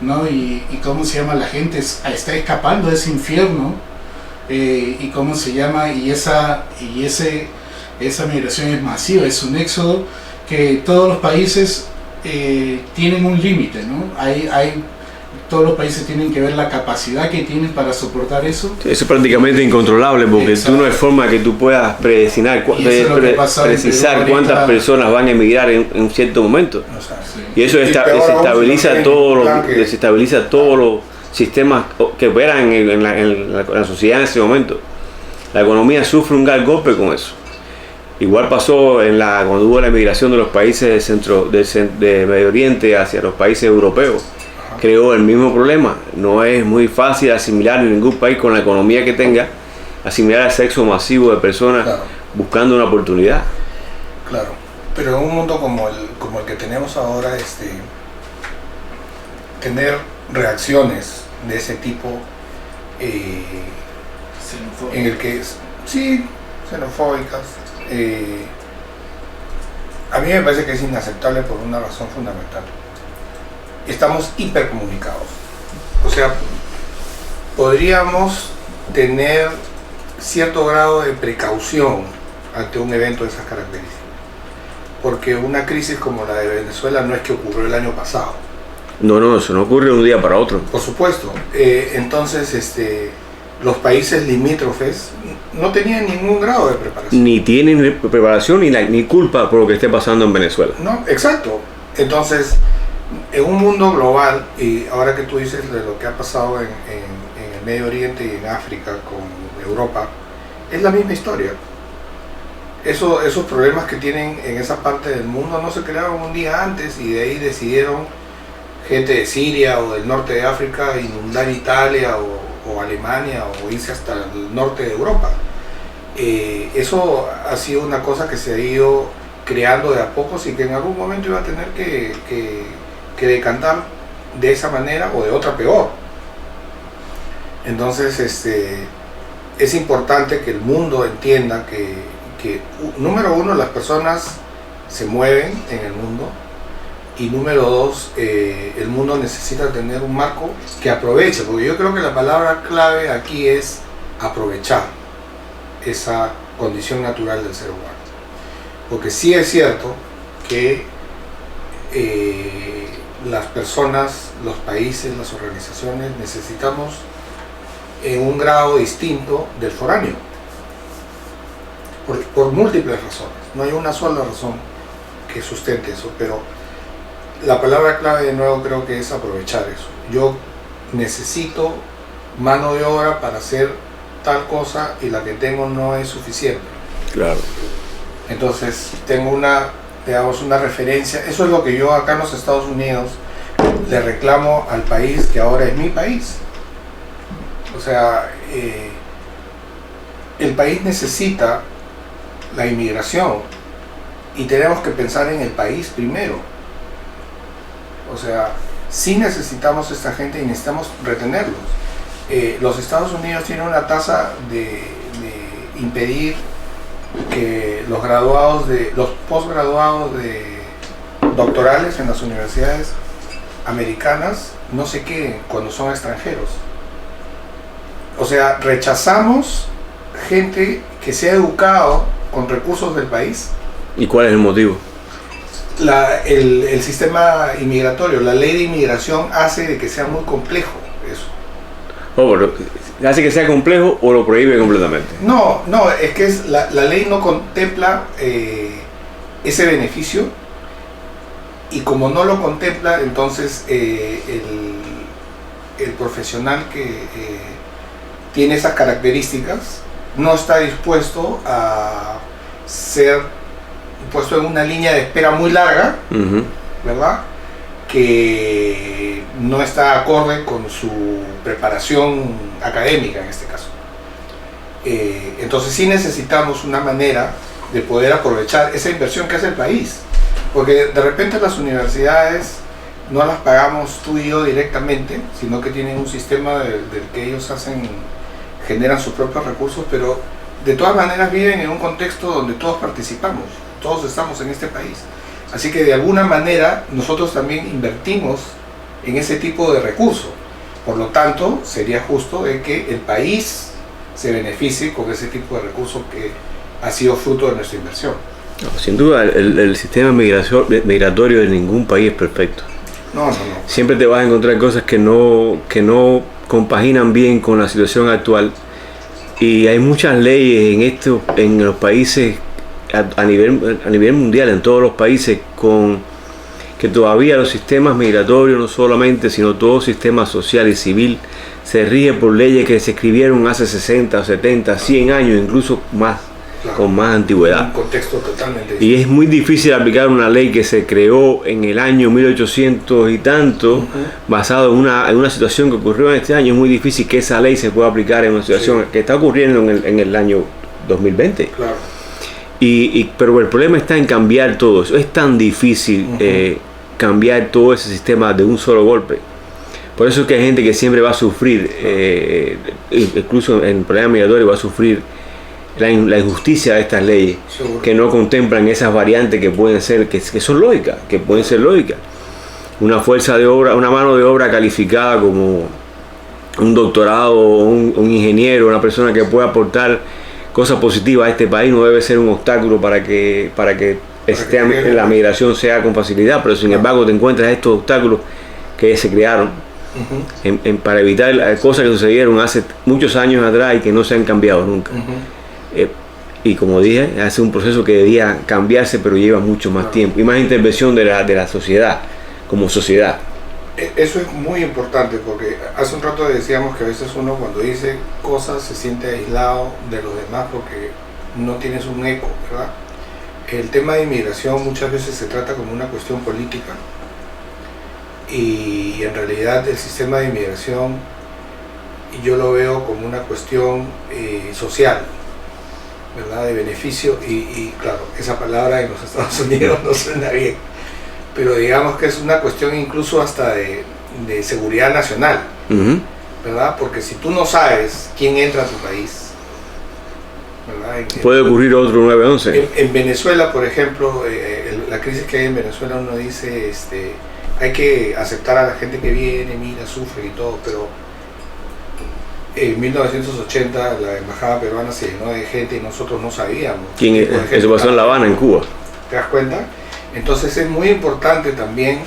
C: ¿no? Y cómo se llama, la gente está escapando de ese infierno, y cómo se llama, esa migración es masiva, es un éxodo que todos los países tienen un límite, ¿no? Todos los países tienen que ver la capacidad que tienen para soportar eso.
A: Sí, eso es prácticamente incontrolable porque tú no hay forma que tú puedas precisar cuántas personas van a emigrar en un cierto momento. Y eso desestabiliza todos los sistemas que operan en la sociedad en ese momento. La economía sufre un gran golpe con eso. Igual pasó cuando hubo la emigración de los países de Medio Oriente hacia los países europeos. Creó el mismo problema. No es muy fácil asimilar en ningún país con la economía que tenga, asimilar el sexo masivo de personas buscando una oportunidad.
B: Claro, pero en un mundo como el que tenemos ahora, tener reacciones de ese tipo en el que sí, xenofóbicas. A mí me parece que es inaceptable por una razón fundamental. Estamos hipercomunicados. O sea, podríamos tener cierto grado de precaución ante un evento de esas características. Porque una crisis como la de Venezuela no es que ocurrió el año pasado.
A: No, eso no ocurre de un día para otro.
B: Por supuesto. Entonces, los países limítrofes no tenían ningún grado de preparación.
A: Ni tienen preparación ni culpa por lo que esté pasando en Venezuela.
B: No, exacto. Entonces, en un mundo global, y ahora que tú dices de lo que ha pasado en el Medio Oriente y en África con Europa, es la misma historia. Esos problemas que tienen en esa parte del mundo no se crearon un día antes y de ahí decidieron gente de Siria o del norte de África inundar Italia o Alemania o irse hasta el norte de Europa. Eso ha sido una cosa que se ha ido creando de a pocos y que en algún momento iba a tener que decantar de esa manera o de otra peor. Entonces es importante que el mundo entienda que número uno, las personas se mueven en el mundo, y número dos, el mundo necesita tener un marco que aproveche, porque yo creo que la palabra clave aquí es aprovechar esa condición natural del ser humano. Porque sí es cierto que las personas, los países, las organizaciones necesitamos en un grado distinto del foráneo, por múltiples razones. No hay una sola razón que sustente eso, pero la palabra clave de nuevo creo que es aprovechar eso. Yo necesito mano de obra para hacer tal cosa y la que tengo no es suficiente.
A: Claro.
B: Entonces tengo una referencia. Eso es lo que yo acá en los Estados Unidos le reclamo al país que ahora es mi país. O sea, el país necesita la inmigración y tenemos que pensar en el país primero. O sea, sí necesitamos esta gente y necesitamos retenerlos. Los Estados Unidos tienen una tasa de impedir que los posgraduados de doctorales en las universidades americanas no se queden cuando son extranjeros. O sea, rechazamos gente que se ha educado con recursos del país.
A: ¿Y cuál es el motivo?
B: El sistema inmigratorio, la ley de inmigración hace de que sea muy complejo eso.
A: ¿Hace que sea complejo o lo prohíbe completamente?
B: No, es que la ley no contempla ese beneficio, y como no lo contempla, entonces el profesional que tiene esas características no está dispuesto a ser puesto en una línea de espera muy larga, ¿verdad? Que no está acorde con su preparación académica en este caso. Entonces sí necesitamos una manera de poder aprovechar esa inversión que hace el país, porque de repente las universidades no las pagamos tú y yo directamente, sino que tienen un sistema del que ellos generan sus propios recursos, pero de todas maneras viven en un contexto donde todos participamos, todos estamos en este país. Así que de alguna manera nosotros también invertimos en ese tipo de recursos. Por lo tanto, sería justo de que el país se beneficie con ese tipo de recursos que ha sido fruto de nuestra inversión.
A: No, sin duda, el sistema migratorio de ningún país es perfecto.
B: No.
A: Siempre te vas a encontrar cosas que no compaginan bien con la situación actual. Y hay muchas leyes en los países a nivel mundial, en todos los países, que todavía los sistemas migratorios, no solamente, sino todo sistema social y civil, se rige por leyes que se escribieron hace 60, 70, 100 años, incluso más, claro, con más antigüedad.
B: Un contexto totalmente distinto.
A: Y es muy difícil aplicar una ley que se creó en el año 1800 y tanto, basado en una situación que ocurrió en este año. Es muy difícil que esa ley se pueda aplicar en una situación que está ocurriendo en el año 2020.
B: Claro.
A: Pero el problema está en cambiar todo eso. Es tan difícil cambiar todo ese sistema de un solo golpe. Por eso es que hay gente que siempre va a sufrir, incluso en problemas migratorios va a sufrir la injusticia de estas leyes,
B: Seguro.
A: que no contemplan esas variantes que pueden ser, que son lógicas, Una fuerza de obra, una mano de obra calificada como un doctorado, un ingeniero, una persona que pueda aportar cosas positivas a este país no debe ser un obstáculo para que la migración sea con facilidad, pero sin embargo te encuentras estos obstáculos que se crearon para evitar cosas que sucedieron hace muchos años atrás y que no se han cambiado nunca. Y como dije, hace un proceso que debía cambiarse, pero lleva mucho más tiempo y más intervención de la sociedad como sociedad.
B: Eso es muy importante porque hace un rato decíamos que a veces uno cuando dice cosas se siente aislado de los demás porque no tienes un eco, ¿verdad? El tema de inmigración muchas veces se trata como una cuestión política y en realidad el sistema de inmigración yo lo veo como una cuestión social, ¿verdad? De beneficio y claro, esa palabra en los Estados Unidos no suena bien, pero digamos que es una cuestión incluso hasta de seguridad nacional, ¿verdad? Porque si tú no sabes quién entra a tu país, ¿verdad?
A: Puede ocurrir otro 9/11.
B: En Venezuela, por ejemplo, la crisis que hay en Venezuela, uno dice, hay que aceptar a la gente que viene, mira, sufre y todo, pero en 1980 la embajada peruana se llenó de gente y nosotros no sabíamos.
A: Eso pasó en La Habana, en Cuba.
B: ¿Te das cuenta? Entonces es muy importante también,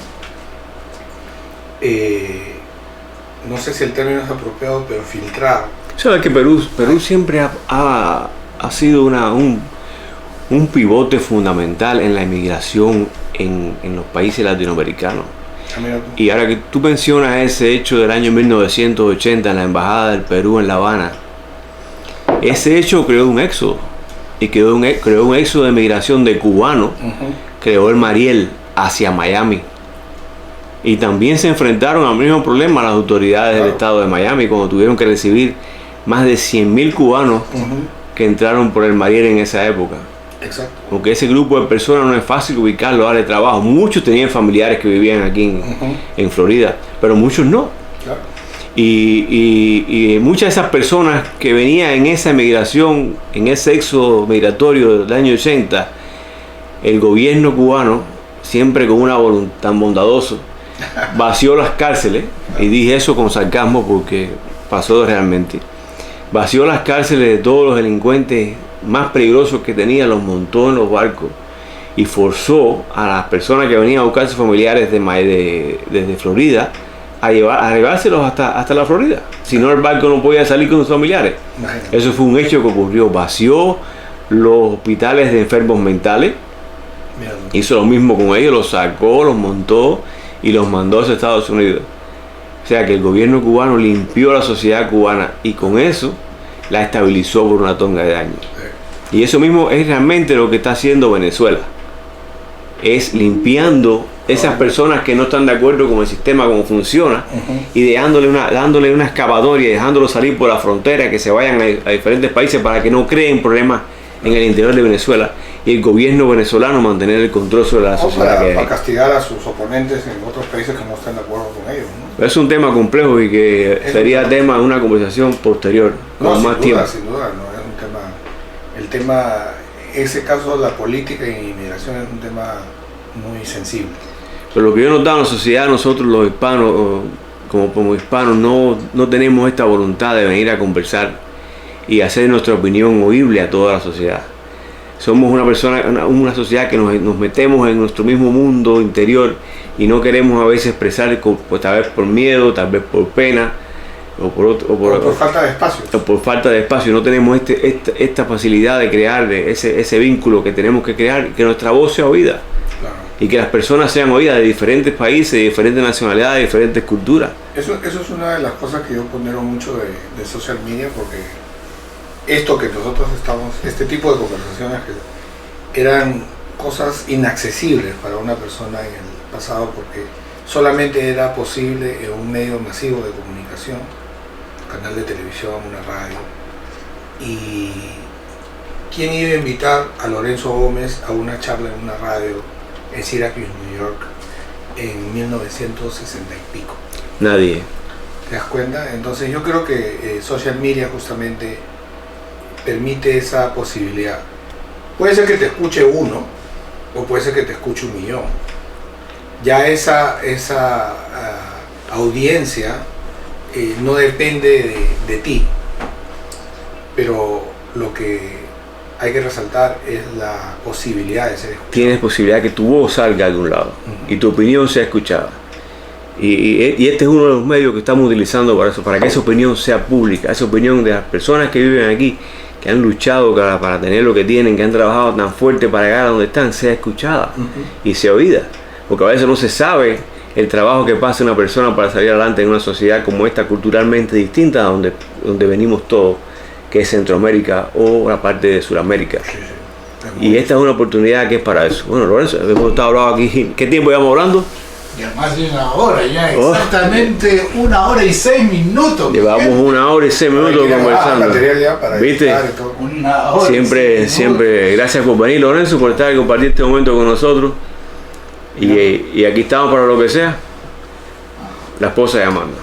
B: no sé si el término es apropiado, pero filtrar.
A: ¿Sabes que Perú siempre ha sido un pivote fundamental en la inmigración en los países latinoamericanos? Y ahora que tú mencionas ese hecho del año 1980 en la Embajada del Perú en La Habana, ese hecho creó un éxodo, y creó un éxodo de migración de cubanos, creó el Mariel hacia Miami. Y también se enfrentaron al mismo problema las autoridades del estado de Miami cuando tuvieron que recibir más de 100.000 cubanos que entraron por el Mariel en esa época.
B: Exacto.
A: Porque ese grupo de personas no es fácil ubicarlo, darle trabajo. Muchos tenían familiares que vivían aquí en Florida, pero muchos no.
B: Claro.
A: Y muchas de esas personas que venían en esa emigración, en ese éxodo migratorio del año 80, el gobierno cubano, siempre con una voluntad tan bondadoso, vació las cárceles, y dije eso con sarcasmo porque pasó realmente. Vació las cárceles de todos los delincuentes más peligrosos que tenía, los montó en los barcos y forzó a las personas que venían a buscar sus familiares desde Florida a llevárselos hasta la Florida. Si no, el barco no podía salir con sus familiares. Imagínate. Eso fue un hecho que ocurrió. Vació los hospitales de enfermos mentales. Mira. Hizo lo mismo con ellos, los sacó, los montó y los mandó a Estados Unidos. O sea que el gobierno cubano limpió la sociedad cubana y con eso la estabilizó por una tonga de años. Y eso mismo es realmente lo que está haciendo Venezuela. Es limpiando esas personas que no están de acuerdo con el sistema, cómo funciona, y dándole una excavatoria y dejándolos salir por la frontera, que se vayan a diferentes países para que no creen problemas en el interior de Venezuela, y el gobierno venezolano mantener el control sobre la sociedad que hay.
B: Para castigar a sus oponentes en otros países que no están de acuerdo con ellos, ¿no?
A: Es un tema complejo y que sería tema de una conversación posterior, con más tiempo.
B: Sin duda, no es un tema. El tema, ese caso, la política y inmigración es un tema muy sensible.
A: Pero lo que yo he notado en la sociedad, nosotros los hispanos, como hispanos, no tenemos esta voluntad de venir a conversar y hacer nuestra opinión oíble a toda la sociedad. Somos una sociedad que nos metemos en nuestro mismo mundo interior y no queremos a veces expresar, pues, tal vez por miedo, tal vez por pena o por
B: falta de espacio.
A: O por falta de espacio. No tenemos esta facilidad de crear ese vínculo que tenemos que crear, que nuestra voz sea oída. Claro. Y que las personas sean oídas de diferentes países, de diferentes nacionalidades, de diferentes culturas.
B: Eso es una de las cosas que yo pondero mucho de social media, porque esto que nosotros este tipo de conversaciones que eran cosas inaccesibles para una persona en el pasado, porque solamente era posible en un medio masivo de comunicación, canal de televisión, una radio. Y ¿quién iba a invitar a Lorenzo Gómez a una charla en una radio en Syracuse, New York, en 1960 y pico?
A: Nadie.
B: ¿Te das cuenta? Entonces yo creo que social media justamente permite esa posibilidad. Puede ser que te escuche uno o puede ser que te escuche 1 millón. Ya esa audiencia no depende de ti, pero lo que hay que resaltar es la posibilidad de ser escuchado.
A: Tienes posibilidad de que tu voz salga de algún lado y tu opinión sea escuchada. Y este es uno de los medios que estamos utilizando para eso, para que esa opinión sea pública, esa opinión de las personas que viven aquí, que han luchado para tener lo que tienen, que han trabajado tan fuerte para llegar a donde están, sea escuchada y sea oída. Porque a veces no se sabe el trabajo que pasa una persona para salir adelante en una sociedad como esta, culturalmente distinta a donde venimos todos, que es Centroamérica o la parte de Sudamérica. Y esta es una oportunidad que es para eso. Bueno, Lorenzo, hemos estado hablando aquí. ¿Qué tiempo llevamos hablando?
C: Ya más de 1 hora, ya exactamente 1 hora y 6 minutos.
A: Llevamos 1 hora y 6 minutos conversando. ¿Viste?
C: 1 hora.
A: Siempre, gracias por venir, Lorenzo, por estar y compartir este momento con nosotros. Y aquí estamos para lo que sea. La esposa llamando.